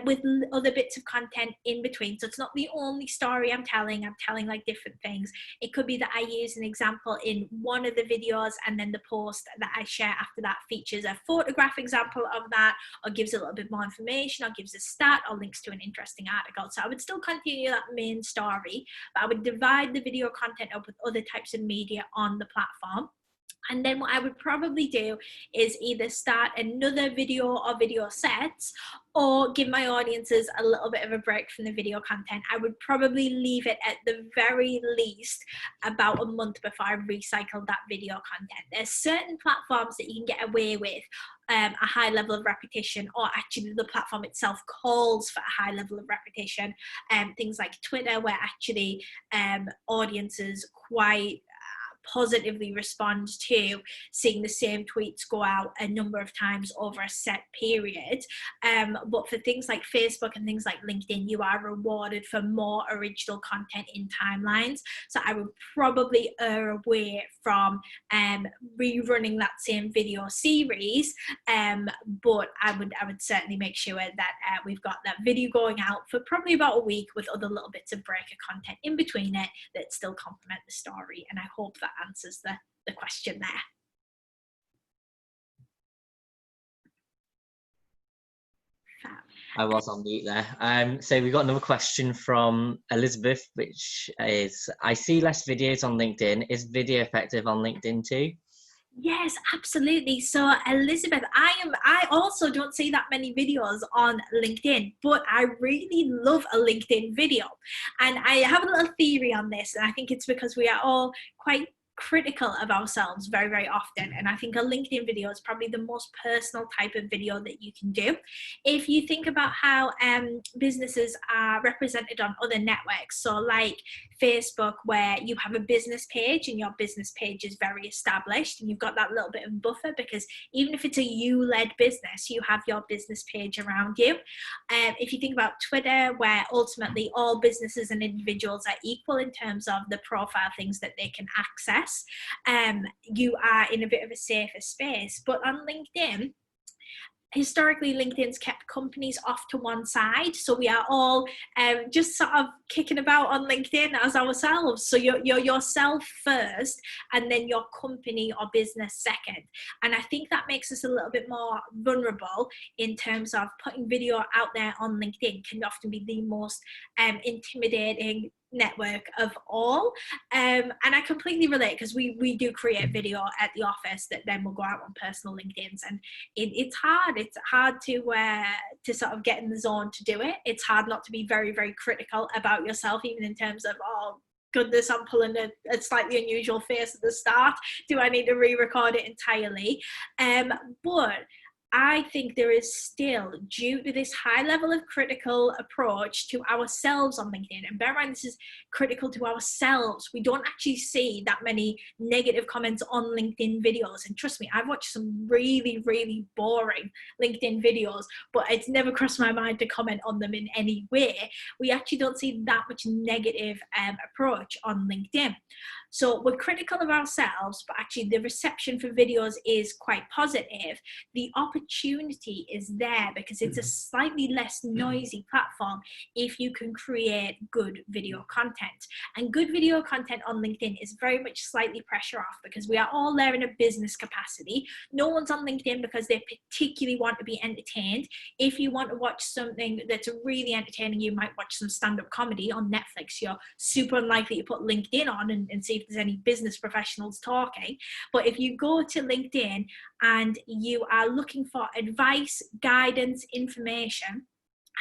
with other bits of content in between. So it's not the only story I'm telling like different things. It could be that I use an example in one of the videos and then the post that I share after that features a photograph example of that, or gives a little bit more information, or gives a stat, or links to an interesting article. So I would still continue that main story, but I would divide the video content up with other types of media on the platform. And then what I would probably do is either start another video or video sets, or give my audiences a little bit of a break from the video content. I would probably leave it at the very least about a month before I recycle that video content. There's certain platforms that you can get away with a high level of repetition, or actually the platform itself calls for a high level of repetition. Things like Twitter, where actually audiences quite positively respond to seeing the same tweets go out a number of times over a set period. But for things like Facebook and things like LinkedIn, you are rewarded for more original content in timelines. So I would probably err away from rerunning that same video series, but I would certainly make sure that we've got that video going out for probably about a week, with other little bits of breaker content in between it that still complement the story. And I hope that answers the question there. I was on mute there. So we got another question from Elizabeth, which is, I see less videos on LinkedIn. Is video effective on LinkedIn too? Yes, absolutely. So Elizabeth, I also don't see that many videos on LinkedIn, but I really love a LinkedIn video. And I have a little theory on this, and I think it's because we are all quite critical of ourselves very, very often. And I think a LinkedIn video is probably the most personal type of video that you can do. If you think about how businesses are represented on other networks, so like Facebook, where you have a business page and your business page is very established, and you've got that little bit of buffer, because even if it's a you-led business, you have your business page around you. If you think about Twitter, where ultimately all businesses and individuals are equal in terms of the profile things that they can access, you are in a bit of a safer space. But on LinkedIn, historically, LinkedIn's kept companies off to one side, so we are all just sort of kicking about on LinkedIn as ourselves. So you're yourself first, and then your company or business second. And I think that makes us a little bit more vulnerable in terms of putting video out there on LinkedIn. Can often be the most intimidating network of all, and I completely relate, because we do create video at the office that then will go out on personal LinkedIn's, and it's hard to sort of get in the zone to do it. It's hard not to be very, very critical about yourself, even in terms of, oh goodness, I'm pulling a slightly unusual face at the start, do I need to re-record it entirely? But I think there is still, due to this high level of critical approach to ourselves on LinkedIn, and bear in mind, this is critical to ourselves. We don't actually see that many negative comments on LinkedIn videos. And trust me, I've watched some really, really boring LinkedIn videos, but it's never crossed my mind to comment on them in any way. We actually don't see that much negative approach on LinkedIn. So we're critical of ourselves, but actually the reception for videos is quite positive. The opportunity is there because it's a slightly less noisy platform if you can create good video content. And good video content on LinkedIn is very much slightly pressure off, because we are all there in a business capacity. No one's on LinkedIn because they particularly want to be entertained. If you want to watch something that's really entertaining, you might watch some stand-up comedy on Netflix. You're super unlikely to put LinkedIn on and see if there's any business professionals talking. But if you go to LinkedIn and you are looking for advice, guidance, information,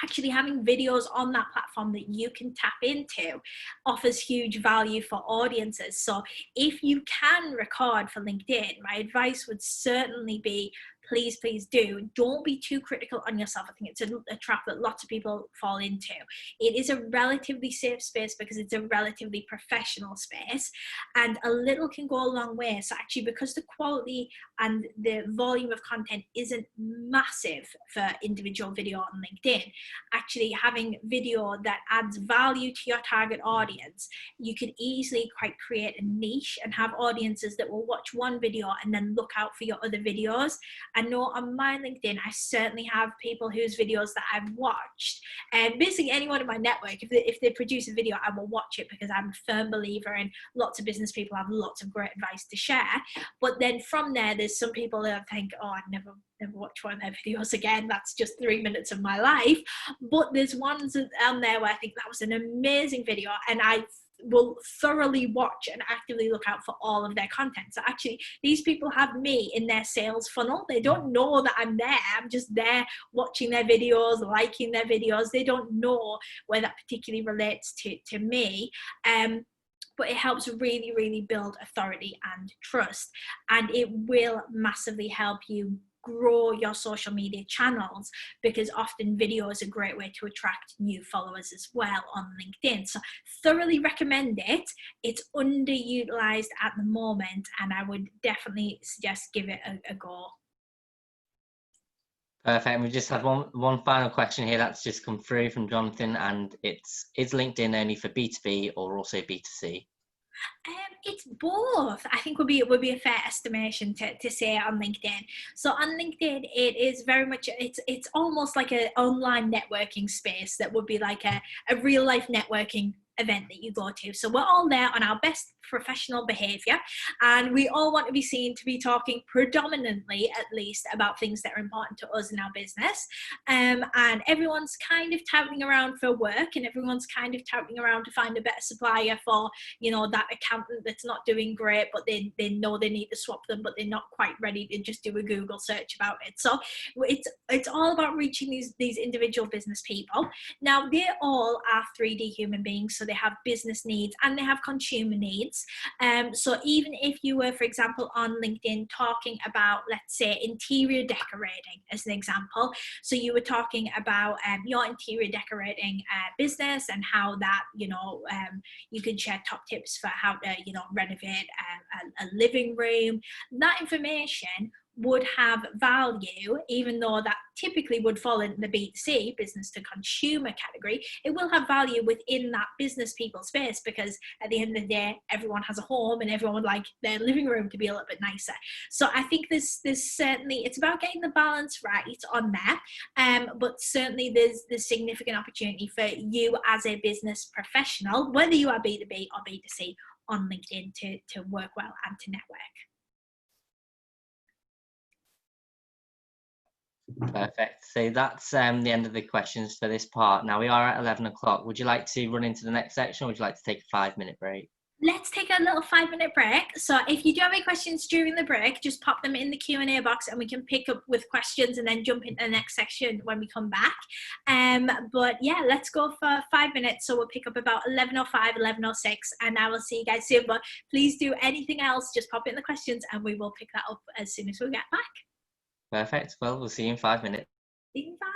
actually having videos on that platform that you can tap into offers huge value for audiences. So if you can record for LinkedIn, my advice would certainly be, please do. Don't be too critical on yourself. I think it's a trap that lots of people fall into. It is a relatively safe space because it's a relatively professional space, and a little can go a long way. So actually, because the quality and the volume of content isn't massive for individual video on LinkedIn, actually having video that adds value to your target audience, you can easily quite create a niche and have audiences that will watch one video and then look out for your other videos. I know on my LinkedIn, I certainly have people whose videos that I've watched, and basically anyone in my network, if they produce a video, I will watch it, because I'm a firm believer in lots of business people have lots of great advice to share. But then from there, there's some people that I think, oh, I'd never watch one of their videos again. That's just 3 minutes of my life. But there's ones on there where I think that was an amazing video, and I will thoroughly watch and actively look out for all of their content. So actually, these people have me in their sales funnel. They don't know that I'm there. I'm just there watching their videos, liking their videos. They don't know where that particularly relates to me. But it helps really, really build authority and trust. And it will massively help you grow your social media channels, because often video is a great way to attract new followers as well on LinkedIn. So thoroughly recommend it. It's underutilized at the moment, and I would definitely suggest give it a go. Perfect. We just had one final question here that's just come through from Jonathan, and it's, is LinkedIn only for B2B or also B2C? It's both, I think would be a fair estimation to say on LinkedIn. So on LinkedIn, it is very much, it's almost like an online networking space that would be like a real life networking event that you go to. So we're all there on our best professional behavior, and we all want to be seen to be talking predominantly, at least, about things that are important to us in our business. And everyone's kind of touting around for work, and everyone's kind of touting around to find a better supplier for, you know, that accountant that's not doing great, but they know they need to swap them, but they're not quite ready to just do a Google search about it. So it's all about reaching these individual business people. Now, they all are 3D human beings, so they have business needs and they have consumer needs. So even if you were, for example, on LinkedIn talking about, let's say, interior decorating as an example, so you were talking about your interior decorating business and how that, you know, you can share top tips for how to, you know, renovate a living room. That information would have value, even though that typically would fall in the B2C, business to consumer category. It will have value within that business people space, because at the end of the day, everyone has a home and everyone would like their living room to be a little bit nicer. So I think there's certainly, it's about getting the balance right on there. But certainly there's significant opportunity for you as a business professional, whether you are B2B or B2C, on LinkedIn to work well and to network. Perfect. So that's the end of the questions for this part. Now we are at 11 o'clock. Would you like to run into the next section, or would you like to take a 5-minute break? Let's take a little 5-minute break. So if you do have any questions during the break, just pop them in the Q&A box and we can pick up with questions and then jump into the next section when we come back. But yeah, let's go for 5 minutes. So we'll pick up about 11:05, 11:06, and I will see you guys soon. But please do anything else, just pop in the questions and we will pick that up as soon as we get back. Perfect. Well, we'll see you in 5 minutes. See you in 5.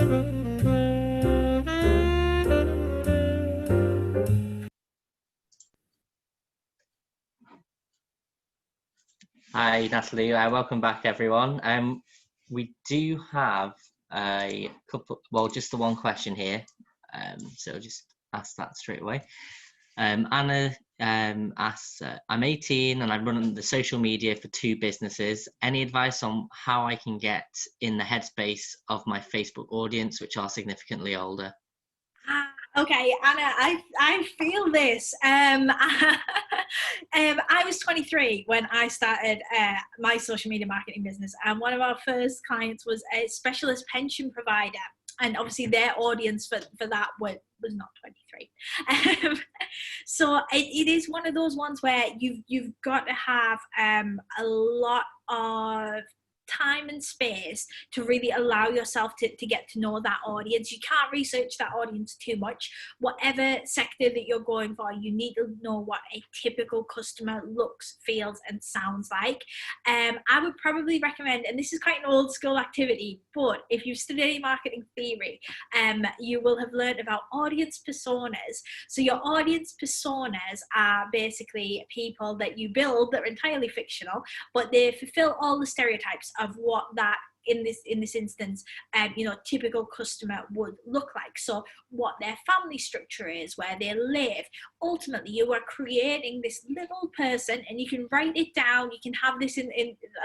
Hi, Natalie. Welcome back, everyone. We do have a couple, well, just the one question here. So I'll just ask that straight away. Anna asks, I'm 18 and I run the social media for 2 businesses. Any advice on how I can get in the headspace of my Facebook audience, which are significantly older? Okay, Anna, I feel this. I was 23 when I started my social media marketing business, and one of our first clients was a specialist pension provider. And obviously their audience for that was not 23. So it is one of those ones where you've got to have a lot of time and space to really allow yourself to get to know that audience. You can't research that audience too much. Whatever sector that you're going for, you need to know what a typical customer looks, feels, and sounds like. I would probably recommend, and this is quite an old school activity, but if you've studied any marketing theory, you will have learned about audience personas. So your audience personas are basically people that you build that are entirely fictional, but they fulfill all the stereotypes of what that in this instance typical customer would look like. So what their family structure is, where they live. Ultimately, you are creating this little person, and you can write it down. You can have this in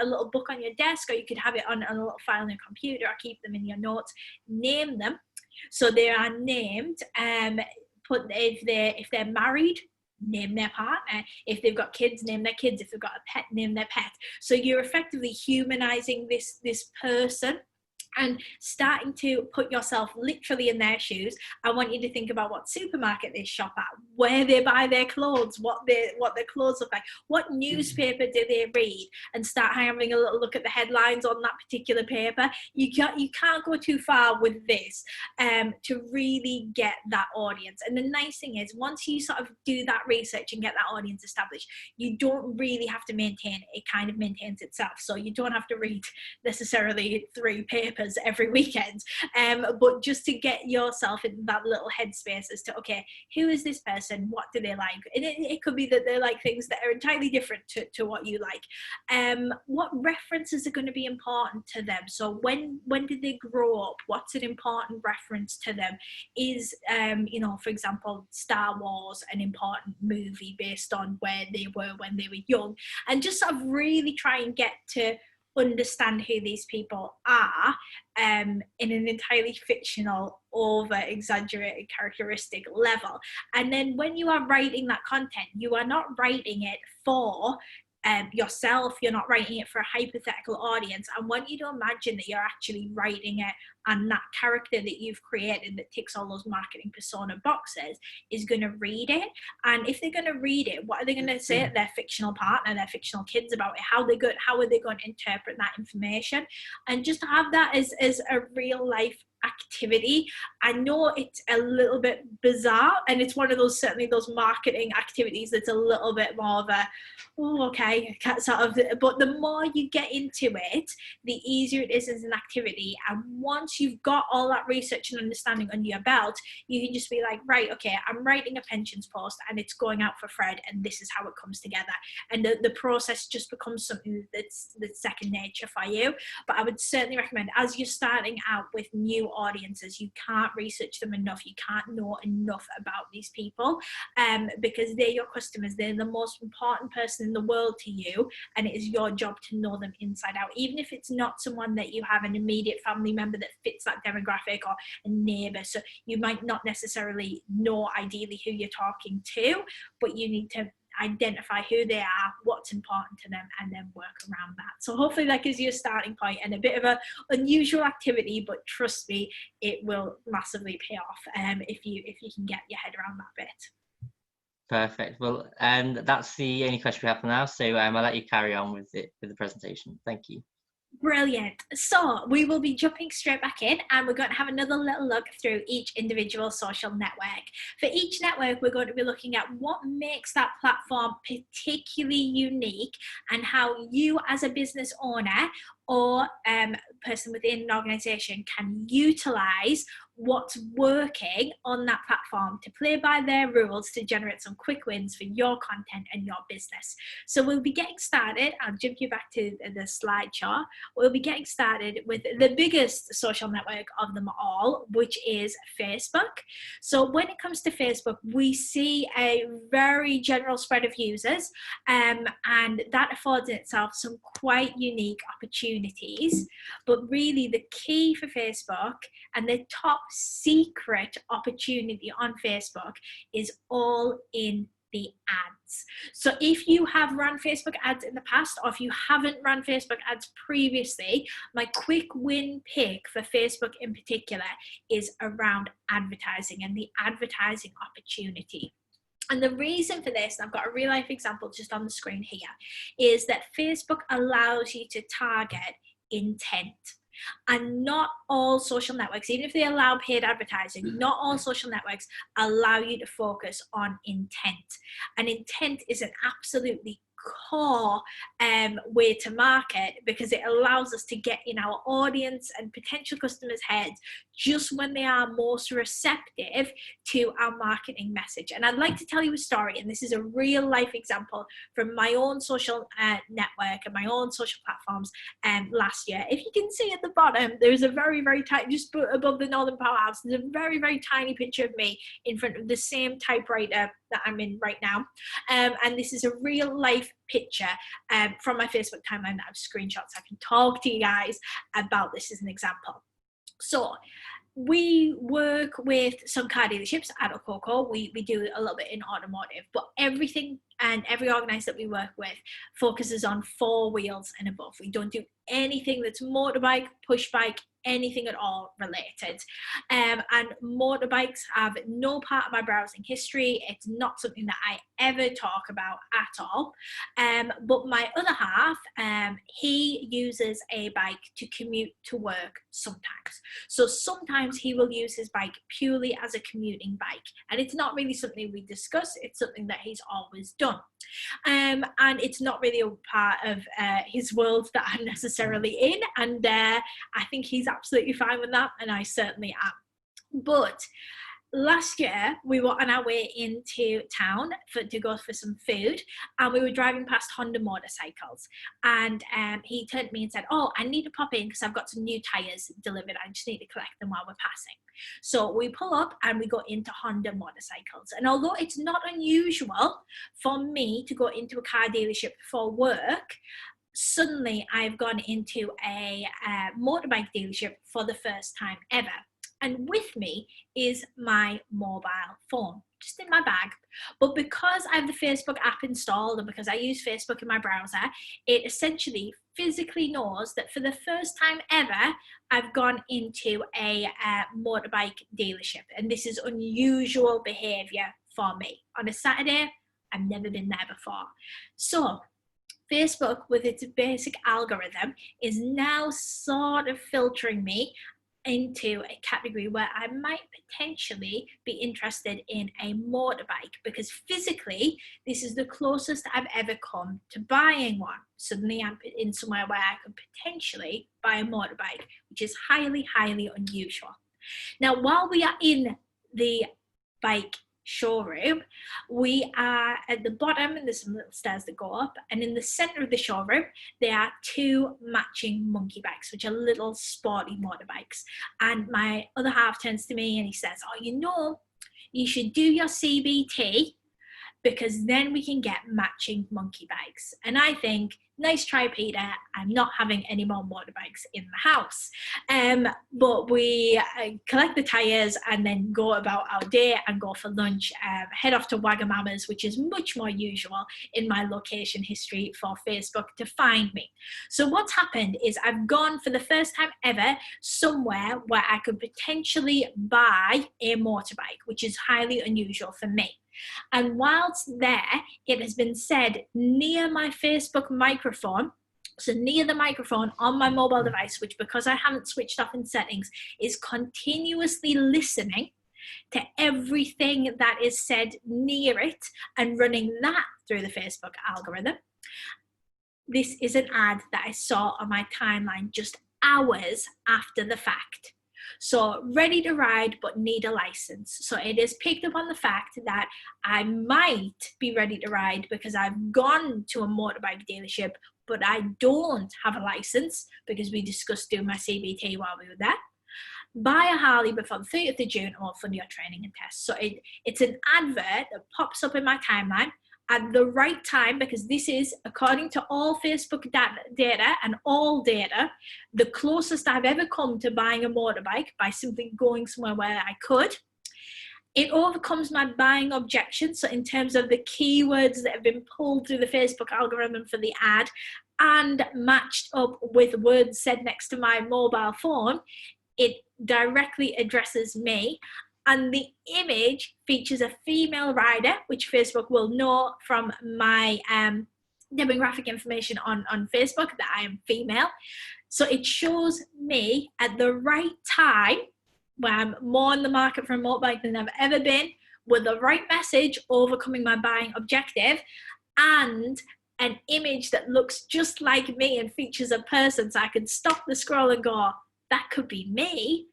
a little book on your desk, or you could have it on a little file on your computer, or keep them in your notes. Name them so they are named. Put if they're married, name their partner. If they've got kids, name their kids. If they've got a pet, name their pet. So you're effectively humanizing this person and starting to put yourself literally in their shoes. I want you to think about what supermarket they shop at, where they buy their clothes, what their clothes look like, what newspaper do they read, and start having a little look at the headlines on that particular paper. You can't go too far with this to really get that audience. And the nice thing is, once you sort of do that research and get that audience established, you don't really have to maintain it. It kind of maintains itself. So you don't have to read necessarily 3 papers every weekend, but just to get yourself in that little headspace as to, okay, who is this person, what do they like? And it could be that they like things that are entirely different to what you like. What references are going to be important to them? So when did they grow up? What's an important reference to them? Is for example, Star Wars an important movie based on where they were when they were young? And just sort of really try and get to understand who these people are in an entirely fictional, over exaggerated characteristic level. And then when you are writing that content, you are not writing it for yourself. You're not writing it for a hypothetical audience. I want you to imagine that you're actually writing it, and that character that you've created that ticks all those marketing persona boxes is going to read it. And if they're going to read it, what are they going to say to their fictional partner, their fictional kids about it? How are they going to interpret that information? And just have that as a real life activity. I know it's a little bit bizarre, and it's one of those, certainly those marketing activities that's a little bit more of a, oh, okay, sort of, but the more you get into it, the easier it is as an activity. And once you've got all that research and understanding under your belt, you can just be like, right, okay, I'm writing a pensions post and it's going out for Fred, and this is how it comes together. And the process just becomes something that's second nature for you. But I would certainly recommend, as you're starting out with new audiences, you can't research them enough. You can't know enough about these people, because they're your customers. They're the most important person in the world to you, and it is your job to know them inside out. Even if it's not someone that you have an immediate family member that fits that demographic, or a neighbor, so you might not necessarily know ideally who you're talking to, but you need to identify who they are, what's important to them, and then work around that. So hopefully that gives you a starting point and a bit of an unusual activity, but trust me, it will massively pay off if you can get your head around that bit. Perfect. Well, and that's the only question we have for now. So I'll let you carry on with the presentation. Thank you. Brilliant. So we will be jumping straight back in, and we're going to have another little look through each individual social network. For each network, we're going to be looking at what makes that platform particularly unique, and how you as a business owner or person within an organization can utilize what's working on that platform to play by their rules to generate some quick wins for your content and your business. So we'll be getting started. I'll jump you back to the slideshow. We'll be getting started with the biggest social network of them all, which is Facebook. So when it comes to Facebook, we see a very general spread of users, and that affords itself some quite unique opportunities. But really the key for Facebook and the top secret opportunity on Facebook is all in the ads. So if you have run Facebook ads in the past, or if you haven't run Facebook ads previously, my quick win pick for Facebook in particular is around advertising and the advertising opportunity. And the reason for this, and I've got a real life example just on the screen here, is that Facebook allows you to target intent. And not all social networks, even if they allow paid advertising, not all social networks allow you to focus on intent. And intent is an absolutely core way to market, because it allows us to get in our audience and potential customers' heads just when they are most receptive to our marketing message. And I'd like to tell you a story, and this is a real life example from my own social network and my own social platforms last year. If you can see at the bottom, there's a very, very tiny, just above the Northern Powerhouse, there's a very, very tiny picture of me in front of the same typewriter that I'm in right now. And this is a real life picture from my Facebook timeline that I've screenshot, so I can talk to you guys about this as an example. So we work with some car dealerships at Okoko. We do a little bit in automotive, but everything and every organizer that we work with focuses on 4 wheels and above. We don't do anything that's motorbike, push bike, anything at all related. And motorbikes have no part of my browsing history. It's not something that I ever talk about at all. But my other half, he uses a bike to commute to work sometimes. So sometimes he will use his bike purely as a commuting bike. And it's not really something we discuss. It's something that he's always done. And it's not really a part of his world that I'm necessarily in. And I think he's absolutely fine with that, and I certainly am. But last year we were on our way into town to go for some food, and we were driving past Honda motorcycles, and he turned to me and said, "Oh, I need to pop in because I've got some new tires delivered. I just need to collect them while we're passing." So we pull up and we go into Honda motorcycles, and although it's not unusual for me to go into a car dealership for work, suddenly I've gone into a motorbike dealership for the first time ever. And with me is my mobile phone, just in my bag. But because I have the Facebook app installed and because I use Facebook in my browser, it essentially physically knows that for the first time ever, I've gone into a motorbike dealership. And this is unusual behavior for me. On a Saturday, I've never been there before. So Facebook, with its basic algorithm, is now sort of filtering me into a category where I might potentially be interested in a motorbike, because physically this is the closest I've ever come to buying one. Suddenly I'm in somewhere where I could potentially buy a motorbike, which is highly, highly unusual. Now, while we are in the bike showroom, we are at the bottom, and there's some little stairs that go up, and in the center of the showroom there are 2 matching monkey bikes, which are little sporty motorbikes. And my other half turns to me and he says, "Oh, you should do your CBT, because then we can get matching monkey bikes." And I think, nice try, Peter. I'm not having any more motorbikes in the house. But we collect the tires and then go about our day and go for lunch, head off to Wagamama's, which is much more usual in my location history for Facebook to find me. So what's happened is I've gone for the first time ever somewhere where I could potentially buy a motorbike, which is highly unusual for me. And whilst there, it has been said near my Facebook microphone, so near the microphone on my mobile device, which, because I haven't switched off in settings, is continuously listening to everything that is said near it and running that through the Facebook algorithm. This is an ad that I saw on my timeline just hours after the fact. So ready to ride, but need a license. So it is picked up on the fact that I might be ready to ride because I've gone to a motorbike dealership, but I don't have a license because we discussed doing my CBT while we were there. Buy a Harley before the 30th of June and we'll fund your training and tests. So it's an advert that pops up in my timeline at the right time, because this is, according to all Facebook data and all data, the closest I've ever come to buying a motorbike by simply going somewhere where I could. It overcomes my buying objection. So in terms of the keywords that have been pulled through the Facebook algorithm for the ad and matched up with words said next to my mobile phone, it directly addresses me. And the image features a female rider, which Facebook will know from my demographic information on Facebook that I am female. So it shows me at the right time, where I'm more in the market for a motorbike than I've ever been, with the right message, overcoming my buying objective, and an image that looks just like me and features a person, so I can stop the scroll and go, that could be me.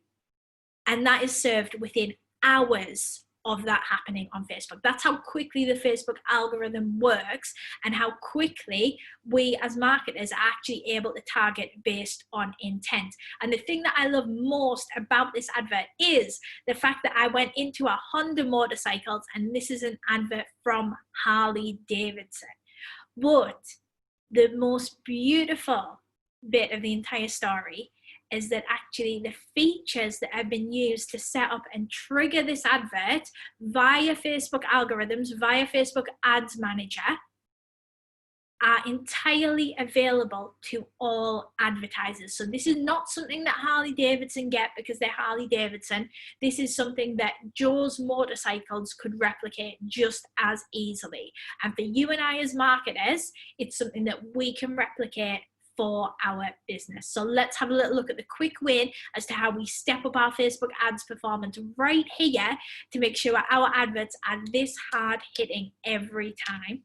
And that is served within hours of that happening on Facebook. That's how quickly the Facebook algorithm works and how quickly we as marketers are actually able to target based on intent. And the thing that I love most about this advert is the fact that I went into a Honda motorcycles, and this is an advert from Harley Davidson. But the most beautiful bit of the entire story is that actually the features that have been used to set up and trigger this advert via Facebook algorithms, via Facebook Ads Manager, are entirely available to all advertisers. So this is not something that Harley Davidson get because they're Harley Davidson. This is something that Joe's Motorcycles could replicate just as easily. And for you and I as marketers, it's something that we can replicate for our business. So let's have a little look at the quick win as to how we step up our Facebook ads performance right here to make sure our adverts are this hard hitting every time.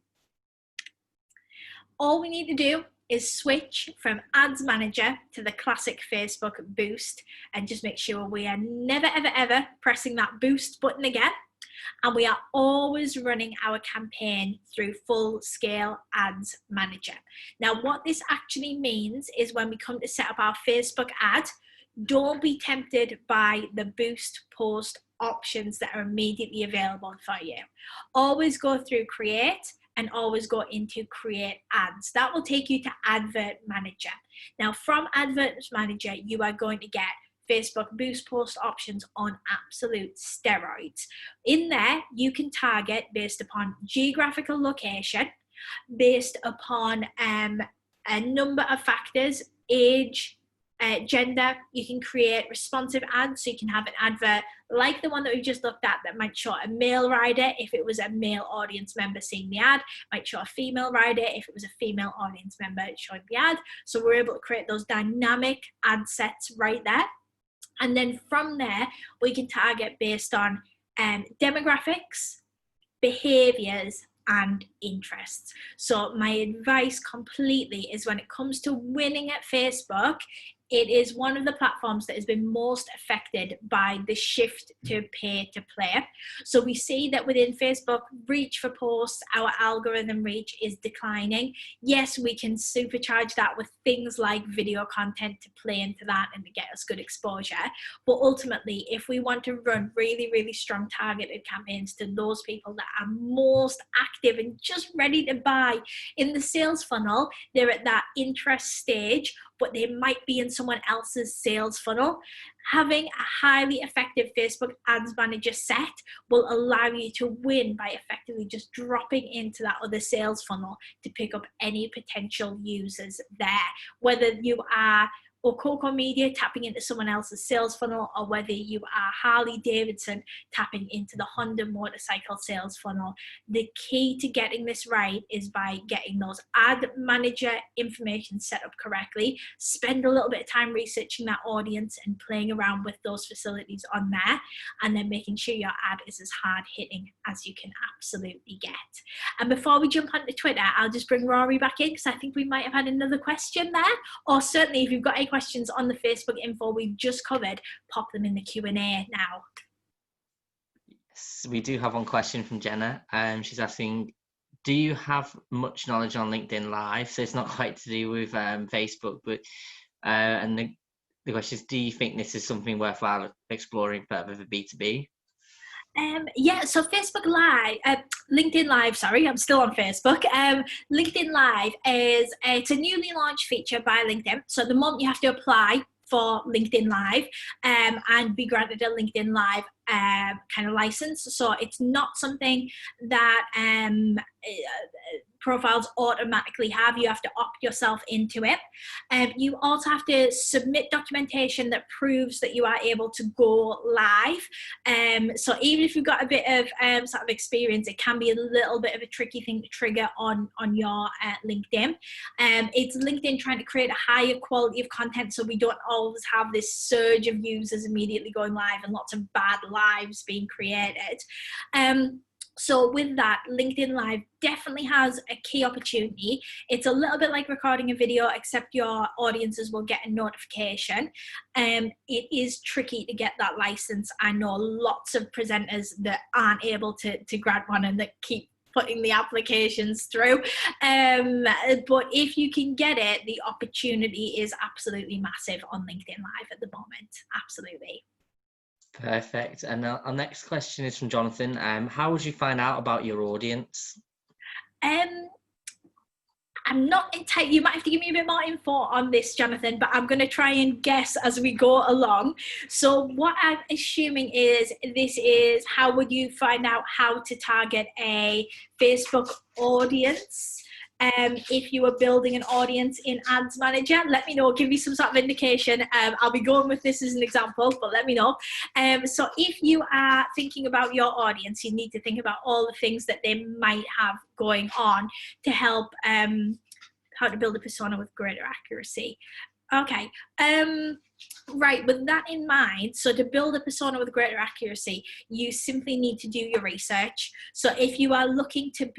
All we need to do is switch from Ads Manager to the classic Facebook Boost and just make sure we are never, ever, ever pressing that boost button again. And we are always running our campaign through Full Scale Ads Manager. Now, what this actually means is when we come to set up our Facebook ad, don't be tempted by the boost post options that are immediately available for you. Always go through Create and always go into Create Ads. That will take you to Advert Manager. Now, from Advert Manager, you are going to get Facebook boost post options on absolute steroids. In there, you can target based upon geographical location, based upon a number of factors, age, gender. You can create responsive ads, so you can have an advert like the one that we just looked at that might show a male rider if it was a male audience member seeing the ad, might show a female rider if it was a female audience member showing the ad. So we're able to create those dynamic ad sets right there. And then from there, we can target based on demographics, behaviors, and interests. So my advice completely is when it comes to winning at Facebook, it is one of the platforms that has been most affected by the shift to pay to play. So we see that within Facebook, reach for posts, our algorithm reach is declining. Yes, we can supercharge that with things like video content to play into that and to get us good exposure. But ultimately, if we want to run really, really strong targeted campaigns to those people that are most active and just ready to buy in the sales funnel, they're at that interest stage, but they might be in someone else's sales funnel. Having a highly effective Facebook Ads Manager set will allow you to win by effectively just dropping into that other sales funnel to pick up any potential users there. Whether you are Coco Media tapping into someone else's sales funnel, or whether you are Harley Davidson tapping into the Honda motorcycle sales funnel. The key to getting this right is by getting those ad manager information set up correctly. Spend a little bit of time researching that audience and playing around with those facilities on there, and then making sure your ad is as hard hitting as you can absolutely get. And before we jump onto Twitter, I'll just bring Rory back in because I think we might have had another question there, or certainly if you've got any questions on the Facebook info we've just covered, pop them in the Q&A now. Yes, we do have one question from Jenna. She's asking, do you have much knowledge on LinkedIn Live? So it's not quite to do with Facebook, but and the question is, do you think this is something worthwhile exploring further for B2B? Yeah, so Facebook Live, LinkedIn Live, sorry, I'm still on Facebook. LinkedIn Live it's a newly launched feature by LinkedIn. So at the moment you have to apply for LinkedIn Live and be granted a LinkedIn Live kind of license. So it's not something that profiles automatically have. You have to opt yourself into it. You also have to submit documentation that proves that you are able to go live. So even if you've got a bit of sort of experience, it can be a little bit of a tricky thing to trigger on your LinkedIn. It's LinkedIn trying to create a higher quality of content, so we don't always have this surge of users immediately going live and lots of bad lives being created. So with that, LinkedIn Live definitely has a key opportunity. It's a little bit like recording a video, except your audiences will get a notification. It is tricky to get that license. I know lots of presenters that aren't able to grant one and that keep putting the applications through. But if you can get it, the opportunity is absolutely massive on LinkedIn Live at the moment. Absolutely. Perfect. And our next question is from Jonathan. How would you find out about your audience? I'm not entirely, you might have to give me a bit more info on this, Jonathan, but I'm going to try and guess as we go along. So what I'm assuming is this is how would you find out how to target a Facebook audience? If you were building an audience in Ads Manager, let me know, give me some sort of indication. I'll be going with this as an example, but let me know. So if you are thinking about your audience, you need to think about all the things that they might have going on to help how to build a persona with greater accuracy. Okay. Right, with that in mind, so to build a persona with greater accuracy, you simply need to do your research. So if you are looking to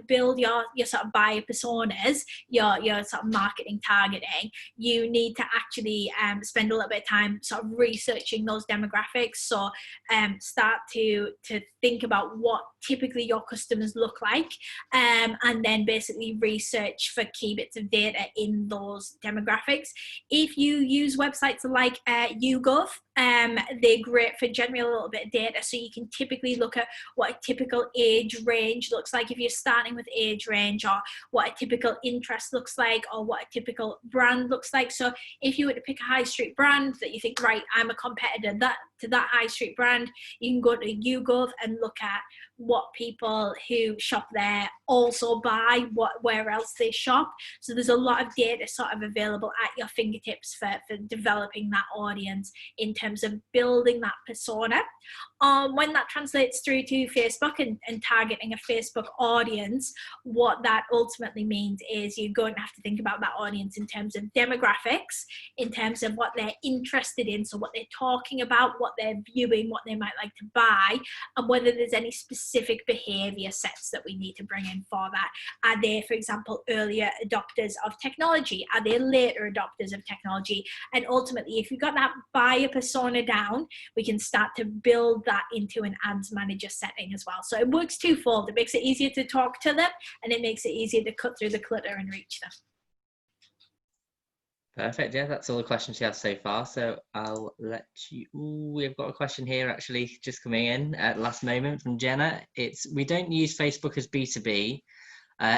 build your sort of buyer personas, your sort of marketing targeting, you need to actually spend a little bit of time sort of researching those demographics. So start to think about what typically your customers look like, and then basically research for key bits of data in those demographics. If you use websites like YouGov, they're great for generating a little bit of data, so you can typically look at what a typical age range looks like if you're starting with age range, or what a typical interest looks like, or what a typical brand looks like. So if you were to pick a high street brand that you think, right, I'm a competitor to that high street brand, you can go to YouGov and look at what people who shop there also buy, where else they shop. So there's a lot of data sort of available at your fingertips for developing that audience in terms of building that persona. When that translates through to Facebook and targeting a Facebook audience, what that ultimately means is you're going to have to think about that audience in terms of demographics, in terms of what they're interested in, so what they're talking about, what they're viewing, what they might like to buy, and whether there's any specific behavior sets that we need to bring in for that. Are they, for example, earlier adopters of technology? Are they later adopters of technology? And ultimately, if you've got that buyer persona down, we can start to build that into an Ads Manager setting as well. So it works twofold. It makes it easier to talk to them, and it makes it easier to cut through the clutter and reach them. Perfect. Yeah, that's all the questions you have so far. So I'll let you. We've got a question here actually just coming in at the last moment from Jenna. It's, we don't use Facebook as B2B.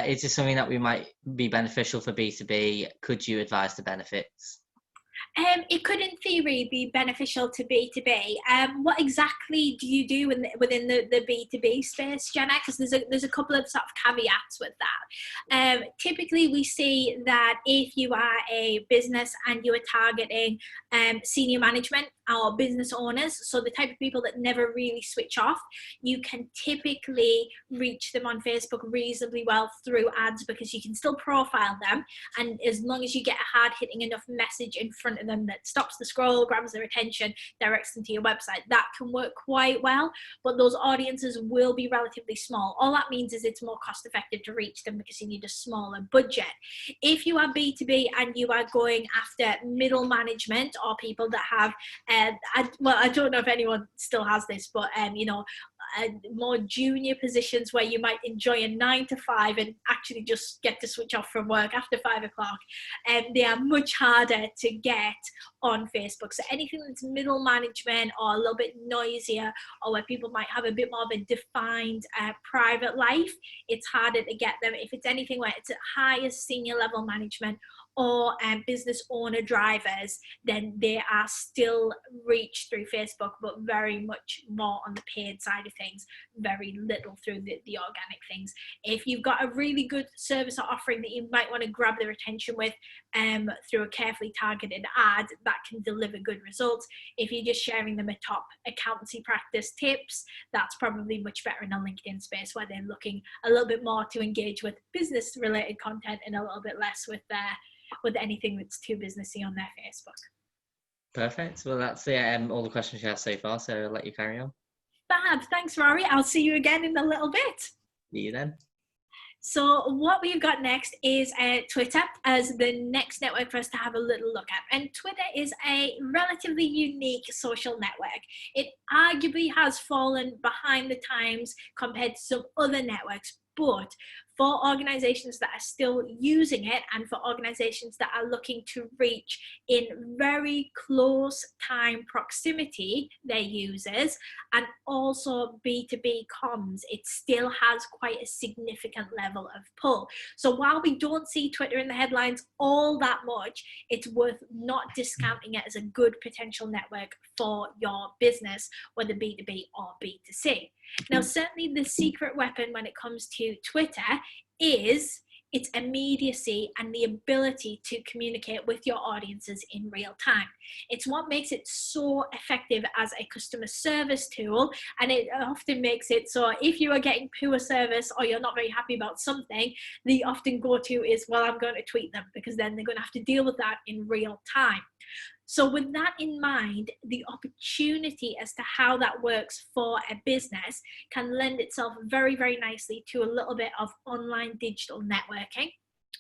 Is this something that we might be beneficial for B2B? Could you advise the benefits? It could, in theory, be beneficial to B2B. What exactly do you do within the B2B space, Jenna? Because there's a couple of sort of caveats with that. Typically, we see that if you are a business and you are targeting senior management our business owners, so the type of people that never really switch off, you can typically reach them on Facebook reasonably well through ads, because you can still profile them, and as long as you get a hard-hitting enough message in front of them that stops the scroll, grabs their attention, directs them to your website, that can work quite well. But those audiences will be relatively small. All that means is it's more cost effective to reach them because you need a smaller budget. If you are B2B and you are going after middle management or people that have I don't know if anyone still has this, but more junior positions where you might enjoy a 9 to 5 and actually just get to switch off from work after 5 o'clock, and they are much harder to get on Facebook. So anything that's middle management or a little bit noisier, or where people might have a bit more of a defined private life, it's harder to get them. If it's anything where it's at higher senior level management or business owner drivers, then they are still reached through Facebook, but very much more on the paid side of things, very little through the organic things. If you've got a really good service or offering that you might want to grab their attention with through a carefully targeted ad, that can deliver good results. If you're just sharing them a top accountancy practice tips, that's probably much better in a LinkedIn space, where they're looking a little bit more to engage with business related content and a little bit less with anything that's too businessy on their Facebook. Perfect. Well, that's all the questions you have so far, so I'll let you carry on. Fab. Thanks, Rory. I'll see you again in a little bit. See you then. So what we've got next is Twitter as the next network for us to have a little look at. And Twitter is a relatively unique social network. It arguably has fallen behind the times compared to some other networks, but for organizations that are still using it, and for organizations that are looking to reach in very close time proximity their users, and also B2B comms, it still has quite a significant level of pull. So while we don't see Twitter in the headlines all that much, it's worth not discounting it as a good potential network for your business, whether B2B or B2C. Now, certainly the secret weapon when it comes to Twitter is its immediacy and the ability to communicate with your audiences in real time. It's what makes it so effective as a customer service tool, and it often makes it so if you are getting poor service or you're not very happy about something, the often go-to is, well, I'm going to tweet them, because then they're going to have to deal with that in real time. So with that in mind, the opportunity as to how that works for a business can lend itself very, very nicely to a little bit of online digital networking.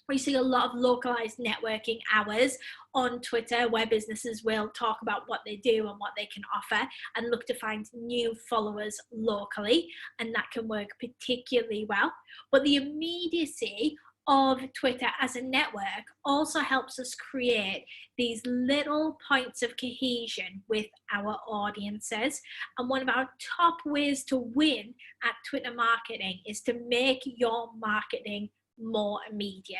We see a lot of localized networking hours on Twitter where businesses will talk about what they do and what they can offer and look to find new followers locally, and that can work particularly well. But the immediacy of Twitter as a network also helps us create these little points of cohesion with our audiences. And one of our top ways to win at Twitter marketing is to make your marketing more immediate.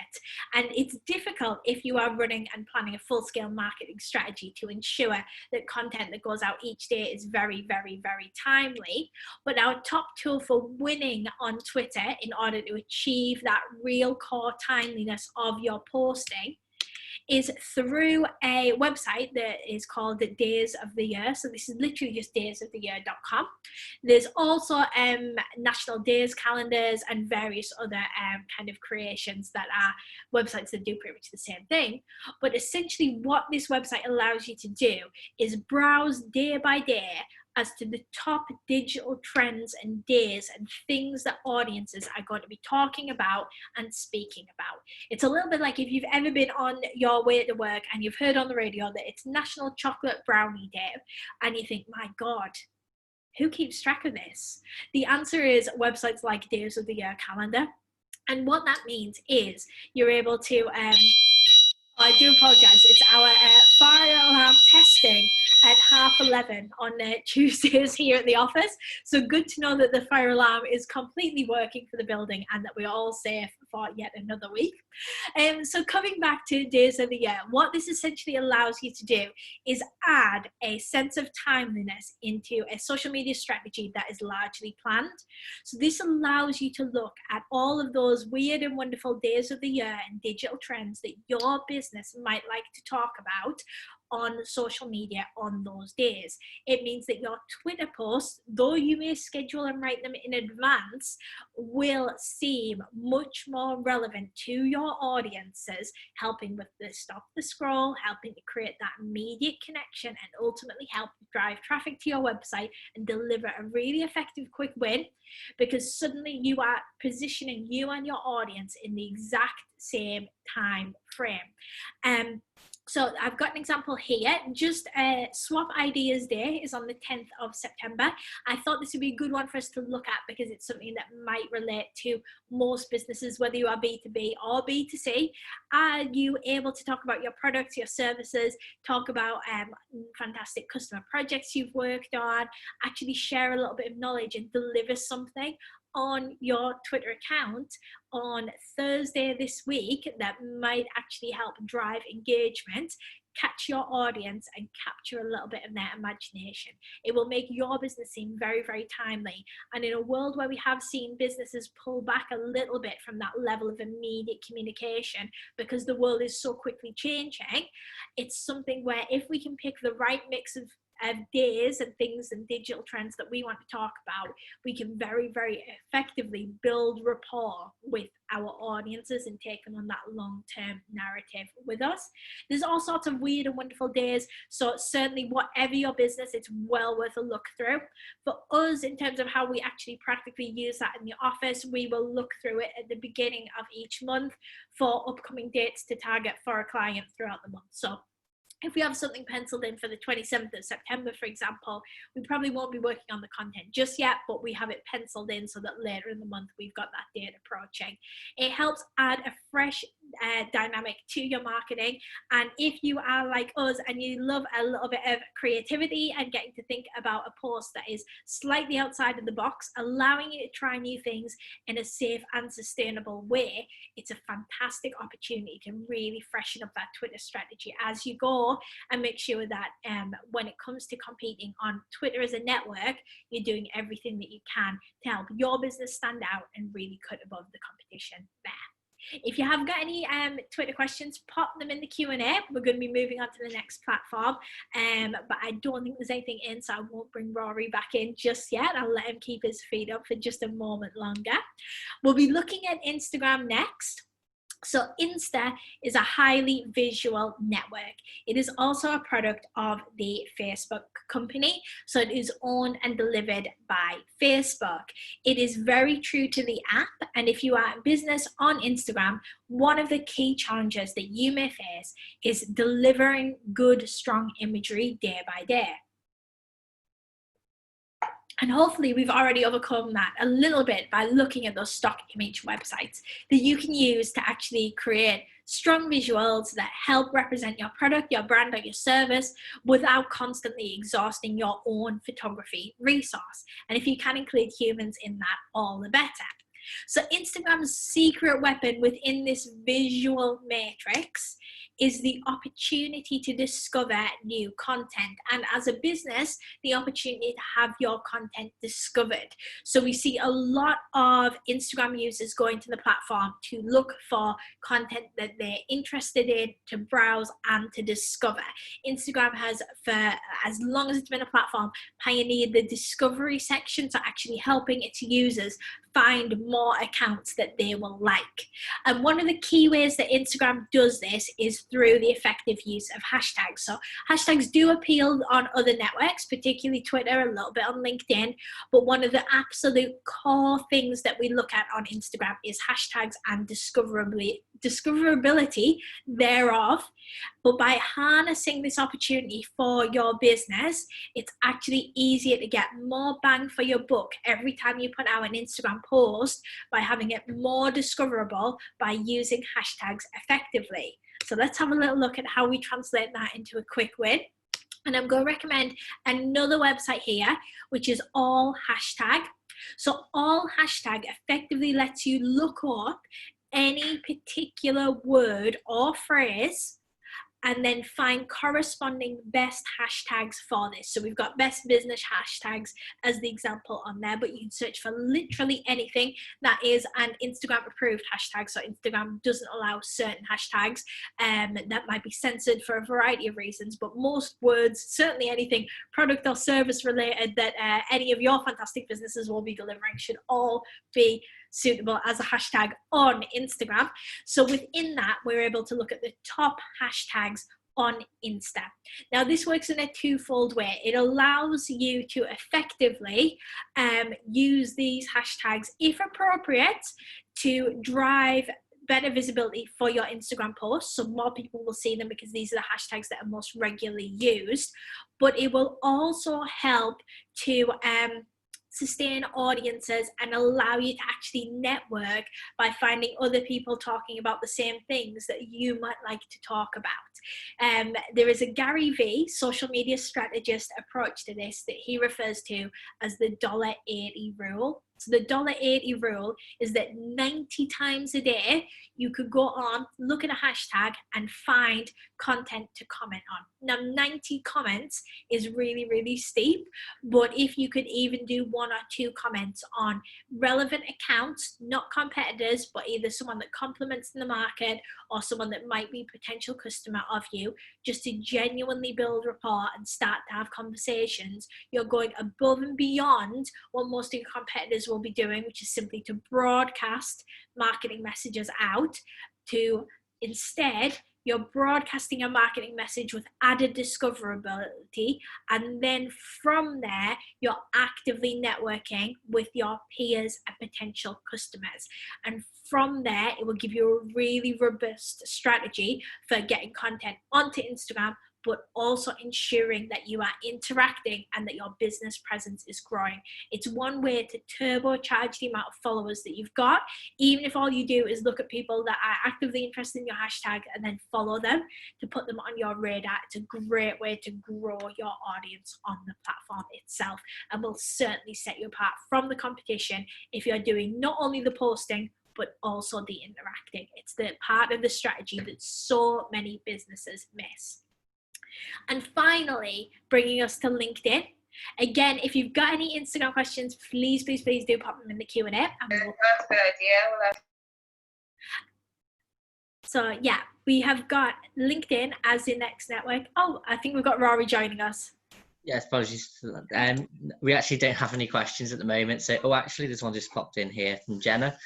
And it's difficult if you are running and planning a full-scale marketing strategy to ensure that content that goes out each day is very, very, very timely. But our top tool for winning on Twitter in order to achieve that real core timeliness of your posting is through a website that is called Days of the Year. So this is literally just daysoftheyear.com. There's also national days calendars and various other kind of creations that are websites that do pretty much the same thing. But essentially what this website allows you to do is browse day by day as to the top digital trends and days and things that audiences are going to be talking about and speaking about. It's a little bit like if you've ever been on your way to work and you've heard on the radio that it's National Chocolate Brownie Day, and you think, my God, who keeps track of this? The answer is websites like Days of the Year calendar. And what that means is you're able to, I do apologise, it's our fire alarm testing at 11:30 on Tuesdays here at the office. So good to know that the fire alarm is completely working for the building and that we're all safe for yet another week. So coming back to Days of the Year, what this essentially allows you to do is add a sense of timeliness into a social media strategy that is largely planned. So this allows you to look at all of those weird and wonderful days of the year and digital trends that your business might like to talk about on social media on those days. It means that your Twitter posts, though you may schedule and write them in advance, will seem much more relevant to your audiences, helping with the stop the scroll, helping to create that immediate connection, and ultimately help drive traffic to your website and deliver a really effective quick win, because suddenly you are positioning you and your audience in the exact same time frame. So I've got an example here. Just Swap Ideas Day is on the 10th of September. I thought this would be a good one for us to look at because it's something that might relate to most businesses, whether you are B2B or B2C. Are you able to talk about your products, your services, talk about fantastic customer projects you've worked on, actually share a little bit of knowledge and deliver something on your Twitter account on Thursday this week that might actually help drive engagement, catch your audience and capture a little bit of their imagination. It will make your business seem very, very timely. And in a world where we have seen businesses pull back a little bit from that level of immediate communication because the world is so quickly changing, it's something where if we can pick the right mix of days and things and digital trends that we want to talk about, we can very, very effectively build rapport with our audiences and take them on that long-term narrative with us. There's all sorts of weird and wonderful days, so certainly whatever your business, it's well worth a look through. For us, in terms of how we actually practically use that in the office, we will look through it at the beginning of each month for upcoming dates to target for a client throughout the month. So if we have something penciled in for the 27th of September, for example, we probably won't be working on the content just yet, but we have it penciled in so that later in the month we've got that date approaching. It helps add a fresh dynamic to your marketing. And if you are like us and you love a little bit of creativity and getting to think about a post that is slightly outside of the box, allowing you to try new things in a safe and sustainable way, it's a fantastic opportunity to really freshen up that Twitter strategy as you go, and make sure that when it comes to competing on Twitter as a network, you're doing everything that you can to help your business stand out and really cut above the competition there. If you have got any Twitter questions, pop them in the Q&A. We're going to be moving on to the next platform, but I don't think there's anything in, so I won't bring Rory back in just yet. I'll let him keep his feet up for just a moment longer. We'll be looking at Instagram next. So Insta is a highly visual network. It is also a product of the Facebook company. So it is owned and delivered by Facebook. It is very true to the app. And if you are a business on Instagram, one of the key challenges that you may face is delivering good, strong imagery day by day. And hopefully we've already overcome that a little bit by looking at those stock image websites that you can use to actually create strong visuals that help represent your product, your brand, or your service without constantly exhausting your own photography resource. And if you can include humans in that, all the better. So Instagram's secret weapon within this visual matrix is the opportunity to discover new content, and as a business, the opportunity to have your content discovered. So we see a lot of Instagram users going to the platform to look for content that they're interested in, to browse and to discover. Instagram has, for as long as it's been a platform, pioneered the discovery section, so actually helping its users find more accounts that they will like. And one of the key ways that Instagram does this is through the effective use of hashtags. So hashtags do appeal on other networks, particularly Twitter, a little bit on LinkedIn, but one of the absolute core things that we look at on Instagram is hashtags and discoverability thereof. But by harnessing this opportunity for your business, it's actually easier to get more bang for your buck every time you put out an Instagram post by having it more discoverable by using hashtags effectively. So let's have a little look at how we translate that into a quick win. And I'm going to recommend another website here, which is All Hashtag. So All Hashtag effectively lets you look up any particular word or phrase and then find corresponding best hashtags for this. So we've got best business hashtags as the example on there, but you can search for literally anything that is an Instagram approved hashtag. So Instagram doesn't allow certain hashtags that might be censored for a variety of reasons, but most words, certainly anything product or service related that any of your fantastic businesses will be delivering, should all be suitable as a hashtag on Instagram. So within that, we're able to look at the top hashtags on Insta. Now this works in a twofold way. It allows you to effectively use these hashtags, if appropriate, to drive better visibility for your Instagram posts, so more people will see them because these are the hashtags that are most regularly used. But it will also help to sustain audiences and allow you to actually network by finding other people talking about the same things that you might like to talk about. There is a Gary Vee, social media strategist, approach to this that he refers to as the $80 rule. So the $80 rule is that 90 times a day, you could go on, look at a hashtag and find content to comment on. Now, 90 comments is really, really steep, but if you could even do 1 or 2 comments on relevant accounts, not competitors, but either someone that complements in the market or someone that might be a potential customer of you, just to genuinely build rapport and start to have conversations, you're going above and beyond what most of your competitors will be doing, which is simply to broadcast marketing messages out. To instead, you're broadcasting a marketing message with added discoverability, and then from there you're actively networking with your peers and potential customers, and from there it will give you a really robust strategy for getting content onto Instagram, but also ensuring that you are interacting and that your business presence is growing. It's one way to turbocharge the amount of followers that you've got, even if all you do is look at people that are actively interested in your hashtag and then follow them to put them on your radar. It's a great way to grow your audience on the platform itself, and will certainly set you apart from the competition if you're doing not only the posting, but also the interacting. It's the part of the strategy that so many businesses miss. And finally, bringing us to LinkedIn. Again, if you've got any Instagram questions, please do pop them in the Q&A. That's a good idea. So yeah, we have got LinkedIn as the next network. Oh, I think we've got Rory joining us. Yes, apologies. We actually don't have any questions at the moment. So, actually, this one just popped in here from Jenna.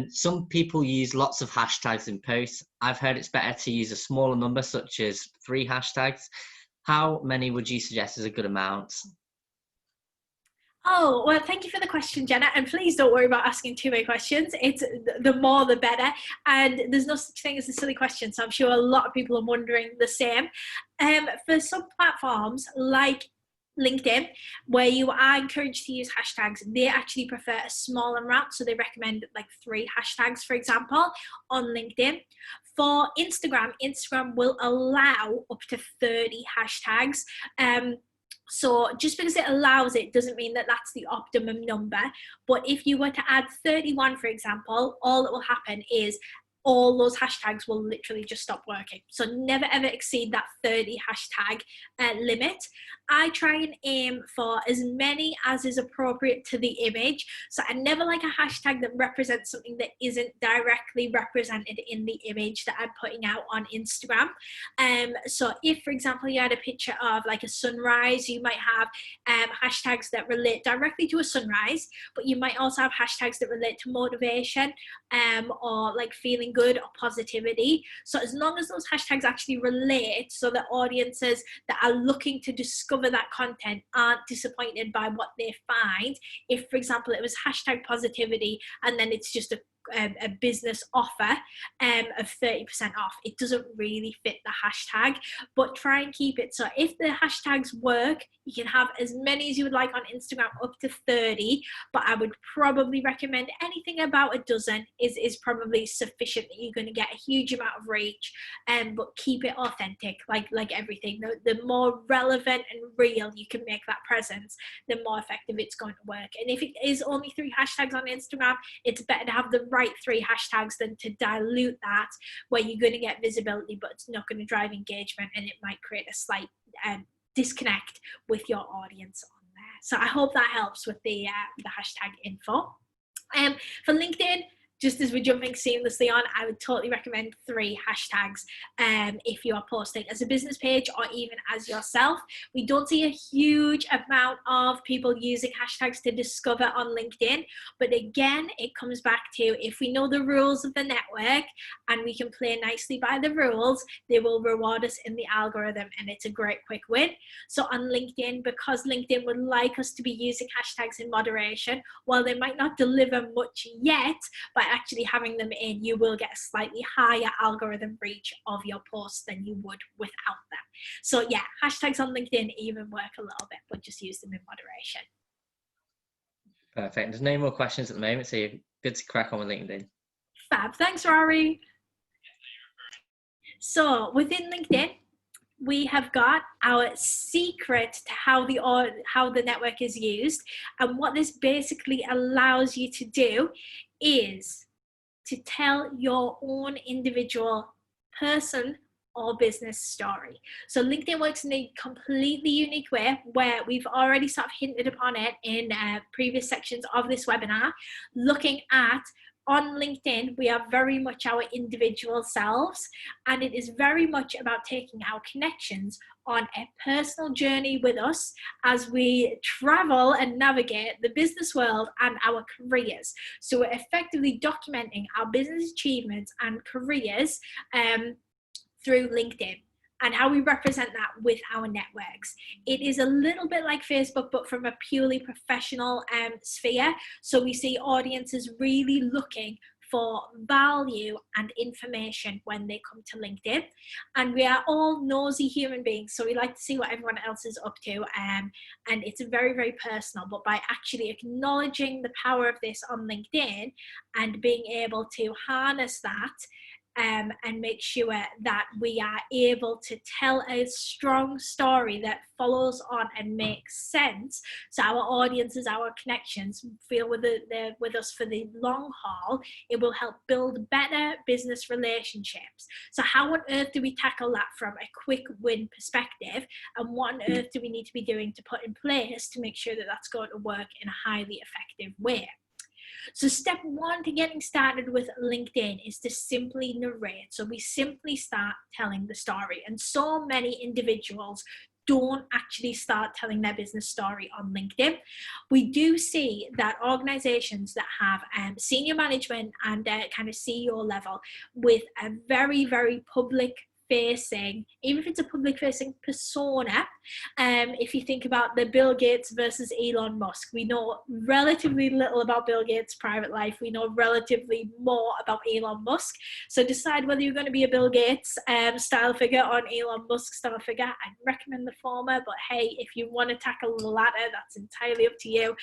Some people use lots of hashtags in posts. I've heard it's better to use a smaller number, such as 3 hashtags. How many would you suggest is a good amount? Oh, well, thank you for the question, Jenna. And please don't worry about asking too many questions. It's the more, the better. And there's no such thing as a silly question. So I'm sure a lot of people are wondering the same. For some platforms like LinkedIn, where you are encouraged to use hashtags, they actually prefer a smaller amount. So they recommend like 3 hashtags, for example, on LinkedIn. For Instagram, Instagram will allow up to 30 hashtags. So just because it allows it doesn't mean that that's the optimum number. But if you were to add 31, for example, all that will happen is all those hashtags will literally just stop working. So never ever exceed that 30 hashtag limit. I try and aim for as many as is appropriate to the image. So I never like a hashtag that represents something that isn't directly represented in the image that I'm putting out on Instagram. So if, for example, you had a picture of like a sunrise, you might have hashtags that relate directly to a sunrise, but you might also have hashtags that relate to motivation or like feeling good or positivity. So as long as those hashtags actually relate, so that audiences that are looking to discover that content aren't disappointed by what they find. If, for example, it was hashtag positivity and then it's just a business offer of 30% off, it doesn't really fit the hashtag. But try and keep it so if the hashtags work, you can have as many as you would like on Instagram, up to 30, but I would probably recommend anything about a dozen is probably sufficient. That you're going to get a huge amount of reach, but keep it authentic, like everything. The more relevant and real you can make that presence, the more effective it's going to work. And if it is only 3 hashtags on Instagram, it's better to have the right 3 hashtags than to dilute that, where you're going to get visibility, but it's not going to drive engagement, and it might create a slight disconnect with your audience on there. So I hope that helps with the hashtag info. For LinkedIn, just as we're jumping seamlessly on, I would totally recommend 3 hashtags if you are posting as a business page or even as yourself. We don't see a huge amount of people using hashtags to discover on LinkedIn, but again, it comes back to, if we know the rules of the network and we can play nicely by the rules, they will reward us in the algorithm, and it's a great quick win. So on LinkedIn, because LinkedIn would like us to be using hashtags in moderation, while they might not deliver much yet, by actually having them in, you will get a slightly higher algorithm reach of your posts than you would without them. So yeah, hashtags on LinkedIn even work a little bit, but just use them in moderation. Perfect. There's no more questions at the moment, so you're good to crack on with LinkedIn. Fab. Thanks, Rory. So within LinkedIn, we have got our secret to how the network is used. And what this basically allows you to do is to tell your own individual person or business story. So LinkedIn works in a completely unique way, where we've already sort of hinted upon it in previous sections of this webinar, looking at, on LinkedIn, we are very much our individual selves, and it is very much about taking our connections on a personal journey with us as we travel and navigate the business world and our careers. So we're effectively documenting our business achievements and careers through LinkedIn, and how we represent that with our networks. It is a little bit like Facebook, but from a purely professional sphere. So we see audiences really looking for value and information when they come to LinkedIn. And we are all nosy human beings, so we like to see what everyone else is up to. And it's very, very personal. But by actually acknowledging the power of this on LinkedIn and being able to harness that, and make sure that we are able to tell a strong story that follows on and makes sense, so our audiences, our connections feel with us for the long haul, it will help build better business relationships. So how on earth do we tackle that from a quick win perspective, and what on earth do we need to be doing to put in place to make sure that that's going to work in a highly effective way? So step 1 to getting started with LinkedIn is to simply narrate. So we simply start telling the story. And so many individuals don't actually start telling their business story on LinkedIn. We do see that organizations that have senior management and kind of CEO level with a very, very public facing, even if it's a public facing persona, if you think about the Bill Gates versus Elon Musk, we know relatively little about Bill Gates' private life. We know relatively more about Elon Musk. So decide whether you're going to be a Bill Gates style figure or an Elon Musk style figure. I'd recommend the former, but hey, if you want to tackle the latter, that's entirely up to you.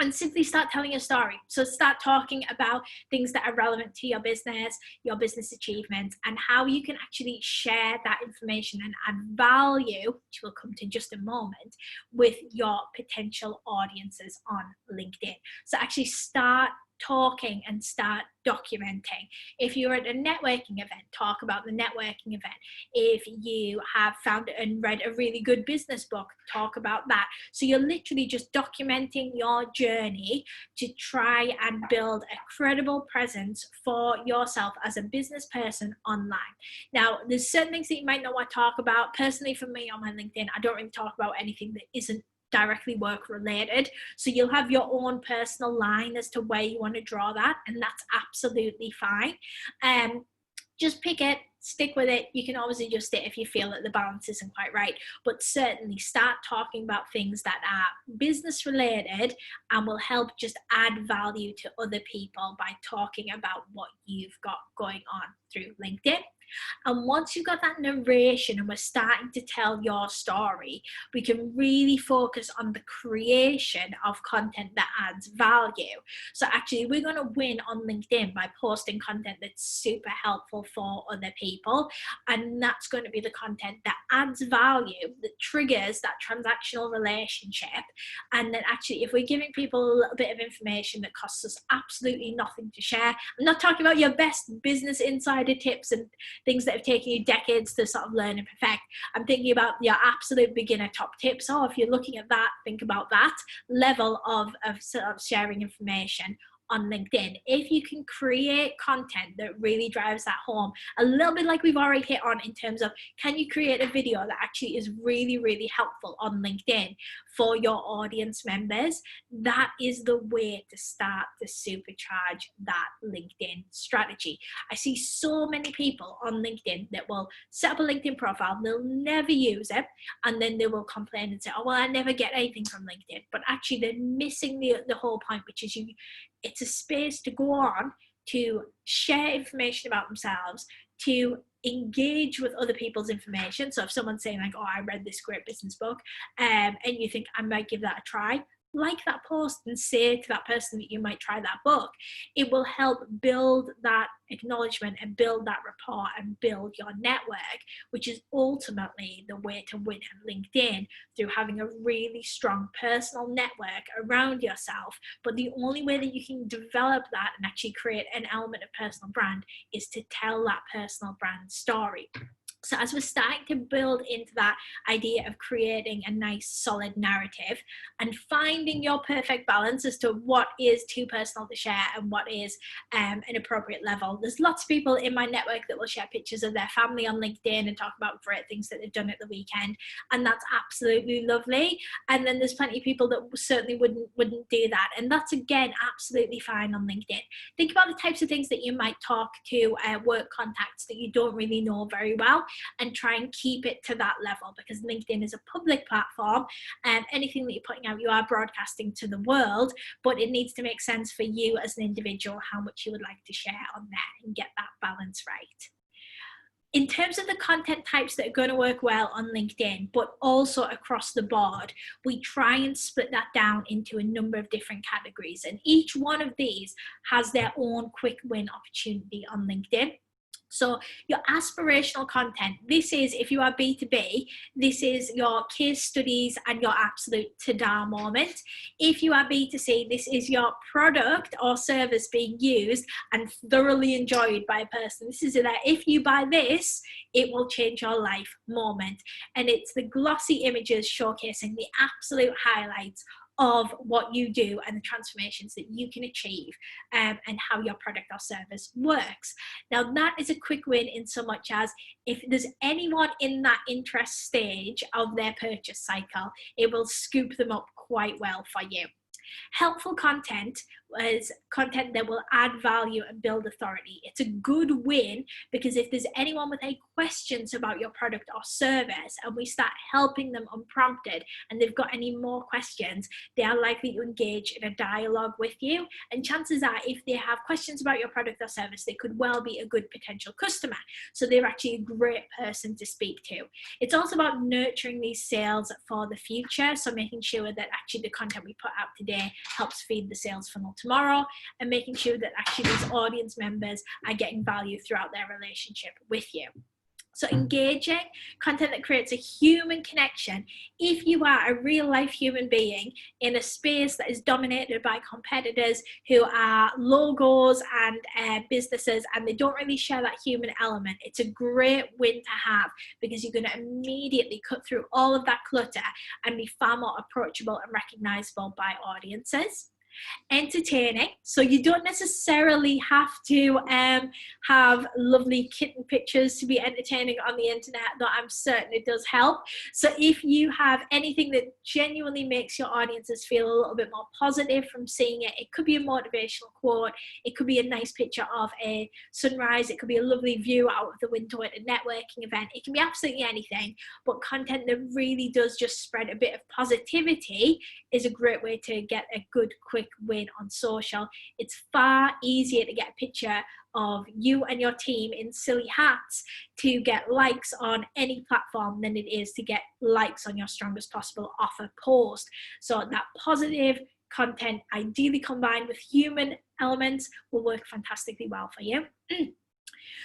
And simply start telling a story. So start talking about things that are relevant to your business achievements, and how you can actually share that information and add value, which we'll come to in just a moment, with your potential audiences on LinkedIn. So actually start talking and start documenting. If you're at a networking event, talk about the networking event. If you have found and read a really good business book, talk about that. So you're literally just documenting your journey to try and build a credible presence for yourself as a business person online. Now, there's certain things that you might not want to talk about. Personally, for me on my LinkedIn, I don't really talk about anything that isn't directly work related. So you'll have your own personal line as to where you want to draw that, and that's absolutely fine. Just pick it, stick with it. You can always adjust it if you feel that the balance isn't quite right, but certainly start talking about things that are business related and will help just add value to other people by talking about what you've got going on through LinkedIn. And once you've got that narration and we're starting to tell your story, we can really focus on the creation of content that adds value. So actually, we're going to win on LinkedIn by posting content that's super helpful for other people. And that's going to be the content that adds value, that triggers that transactional relationship. And then actually, if we're giving people a little bit of information that costs us absolutely nothing to share, I'm not talking about your best business insider tips and things that have taken you decades to sort of learn and perfect. I'm thinking about your absolute beginner top tips. Or if you're looking at that, think about that level of sort of sharing information on LinkedIn. If you can create content that really drives that home, a little bit like we've already hit on in terms of, can you create a video that actually is really, really helpful on LinkedIn for your audience members? That is the way to start to supercharge that LinkedIn strategy. I see so many people on LinkedIn that will set up a LinkedIn profile, they'll never use it, and then they will complain and say, oh, well, I never get anything from LinkedIn. But actually they're missing the whole point, which is it's a space to go on to share information about themselves, to engage with other people's information. So if someone's saying like, oh, I read this great business book, and you think I might give that a try, like that post and say to that person that you might try that book. It will help build that acknowledgement and build that rapport and build your network, which is ultimately the way to win at LinkedIn, through having a really strong personal network around yourself. But the only way that you can develop that and actually create an element of personal brand is to tell that personal brand story. So as we're starting to build into that idea of creating a nice solid narrative and finding your perfect balance as to what is too personal to share and what is an appropriate level. There's lots of people in my network that will share pictures of their family on LinkedIn and talk about great things that they've done at the weekend, and that's absolutely lovely. And then there's plenty of people that certainly wouldn't do that, and that's again absolutely fine on LinkedIn. Think about the types of things that you might talk to work contacts that you don't really know very well, and try and keep it to that level, because LinkedIn is a public platform and anything that you're putting out, you are broadcasting to the world, but it needs to make sense for you as an individual how much you would like to share on there and get that balance right. In terms of the content types that are going to work well on LinkedIn, but also across the board, we try and split that down into a number of different categories, and each one of these has their own quick win opportunity on LinkedIn. So your aspirational content, this is, if you are B2B, this is your case studies and your absolute ta-da moment. If you are B2C, this is your product or service being used and thoroughly enjoyed by a person. This is that if you buy this, it will change your life moment. And it's the glossy images showcasing the absolute highlights of what you do and the transformations that you can achieve, and how your product or service works. Now that is a quick win in so much as if there's anyone in that interest stage of their purchase cycle, it will scoop them up quite well for you. Helpful content is content that will add value and build authority. It's a good win because if there's anyone with any questions about your product or service and we start helping them unprompted and they've got any more questions, they are likely to engage in a dialogue with you. And chances are, if they have questions about your product or service, they could well be a good potential customer. So they're actually a great person to speak to. It's also about nurturing these sales for the future. So making sure that actually the content we put out today helps feed the sales funnel tomorrow, and making sure that actually these audience members are getting value throughout their relationship with you. So engaging content that creates a human connection. If you are a real life human being in a space that is dominated by competitors who are logos and businesses, and they don't really share that human element, it's a great win to have, because you're going to immediately cut through all of that clutter and be far more approachable and recognizable by audiences. Entertaining, so you don't necessarily have to have lovely kitten pictures to be entertaining on the internet, though I'm certain it does help. So if you have anything that genuinely makes your audiences feel a little bit more positive from seeing it, it could be a motivational quote, it could be a nice picture of a sunrise, it could be a lovely view out of the window at a networking event, it can be absolutely anything, but content that really does just spread a bit of positivity is a great way to get a good quick quick win on social. It's far easier to get a picture of you and your team in silly hats to get likes on any platform than it is to get likes on your strongest possible offer post. So that positive content, ideally combined with human elements, will work fantastically well for you.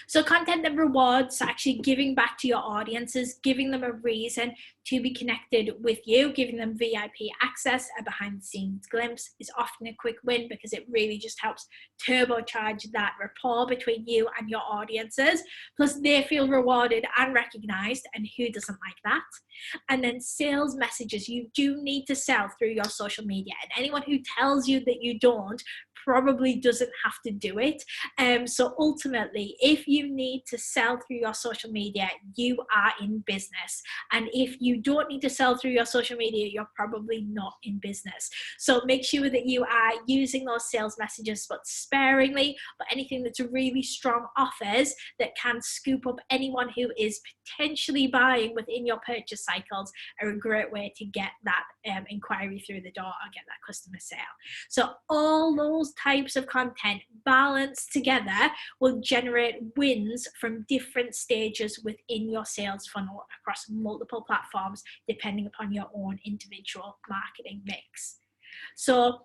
So content that rewards, actually giving back to your audiences, giving them a reason to be connected with you, giving them VIP access, a behind the scenes glimpse, is often a quick win because it really just helps turbocharge that rapport between you and your audiences. Plus they feel rewarded and recognized, and who doesn't like that? And then sales messages. You do need to sell through your social media, and anyone who tells you that you don't probably doesn't have to do it. So ultimately, if you need to sell through your social media, you are in business. And if you don't need to sell through your social media, you're probably not in business. So make sure that you are using those sales messages, but sparingly, but anything that's really strong offers that can scoop up anyone who is potentially buying within your purchase cycles are a great way to get that inquiry through the door or get that customer sale. So all those types of content balanced together will generate wins from different stages within your sales funnel across multiple platforms, depending upon your own individual marketing mix. So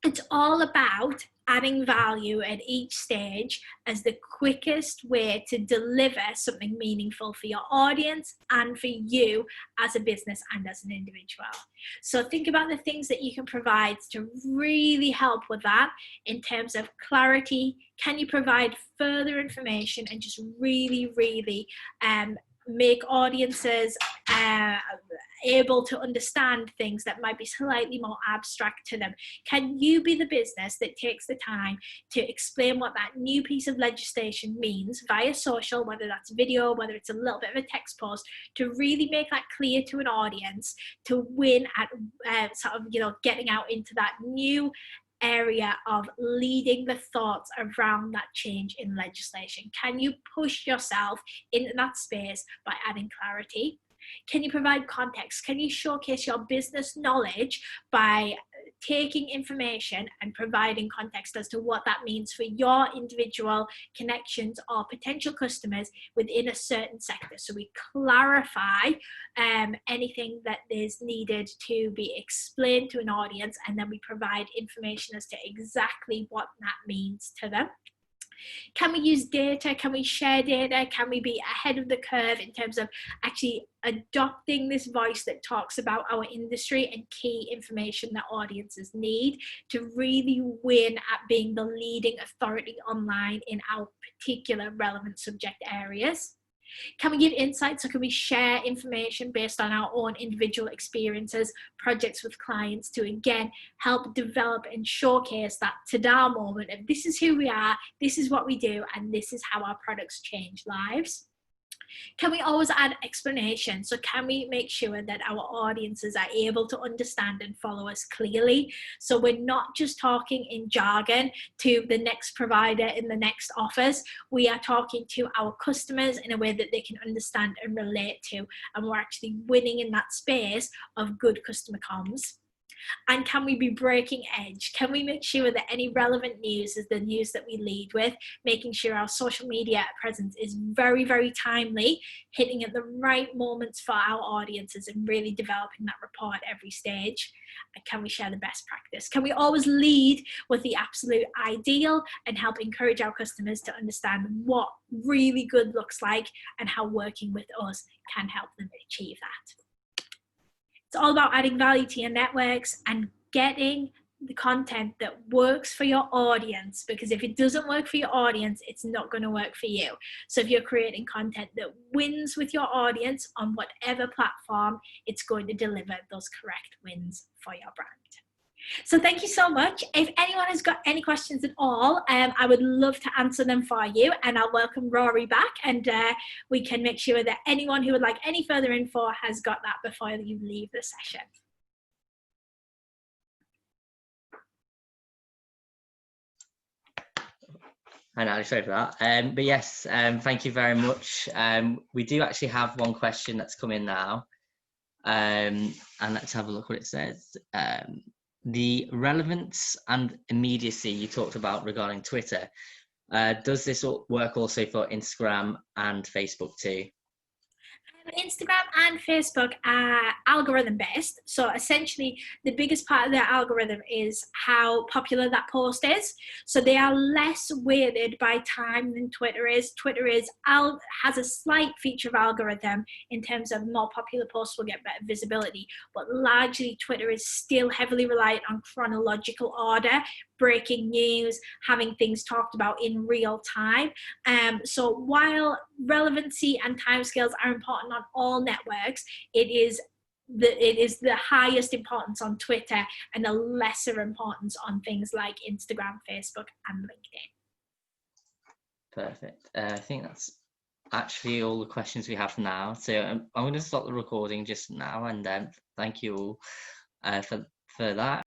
it's all about adding value at each stage as the quickest way to deliver something meaningful for your audience and for you as a business and as an individual. So think about the things that you can provide to really help with that in terms of clarity. Can you provide further information and just really make audiences able to understand things that might be slightly more abstract to them? Can you be the business that takes the time to explain what that new piece of legislation means via social, whether that's video, whether it's a little bit of a text post, to really make that clear to an audience, to win at getting out into that new area of leading the thoughts around that change in legislation? Can you push yourself into that space by adding clarity? Can you provide context? Can you showcase your business knowledge by taking information and providing context as to what that means for your individual connections or potential customers within a certain sector? So we clarify anything that is needed to be explained to an audience, and then we provide information as to exactly what that means to them. Can we use data? Can we share data? Can we be ahead of the curve in terms of actually adopting this voice that talks about our industry and key information that audiences need to really win at being the leading authority online in our particular relevant subject areas? Can we give insights? So can we share information based on our own individual experiences, projects with clients, to again help develop and showcase that ta-da moment of this is who we are, this is what we do, and this is how our products change lives? Can we always add explanation? So can we make sure that our audiences are able to understand and follow us clearly? So we're not just talking in jargon to the next provider in the next office. We are talking to our customers in a way that they can understand and relate to. And we're actually winning in that space of good customer comms. And can we be breaking edge? Can we make sure that any relevant news is the news that we lead with, making sure our social media presence is very, very timely, hitting at the right moments for our audiences and really developing that rapport at every stage? And can we share the best practice? Can we always lead with the absolute ideal and help encourage our customers to understand what really good looks like and how working with us can help them achieve that? It's all about adding value to your networks and getting the content that works for your audience, because if it doesn't work for your audience, it's not going to work for you. So if you're creating content that wins with your audience on whatever platform, it's going to deliver those correct wins for your brand. So thank you so much. If anyone has got any questions at all, I would love to answer them for you, and I'll welcome Rory back, and we can make sure that anyone who would like any further info has got that before you leave the session. Hi, Natalie, sorry for that. But yes, thank you very much. We do actually have one question that's come in now, and let's have a look what it says. the relevance and immediacy you talked about regarding Twitter, does this work also for Instagram and Facebook too? Instagram and Facebook are algorithm based. So essentially, the biggest part of their algorithm is how popular that post is. So they are less weighted by time than Twitter is. Has a slight feature of algorithm in terms of more popular posts will get better visibility, but largely Twitter is still heavily reliant on chronological order, breaking news, having things talked about in real time. So while relevancy and timescales are important on all networks, it is the highest importance on Twitter and a lesser importance on things like Instagram, Facebook, and LinkedIn. Perfect. I think that's actually all the questions we have now. So I'm going to stop the recording just now, and thank you all for that.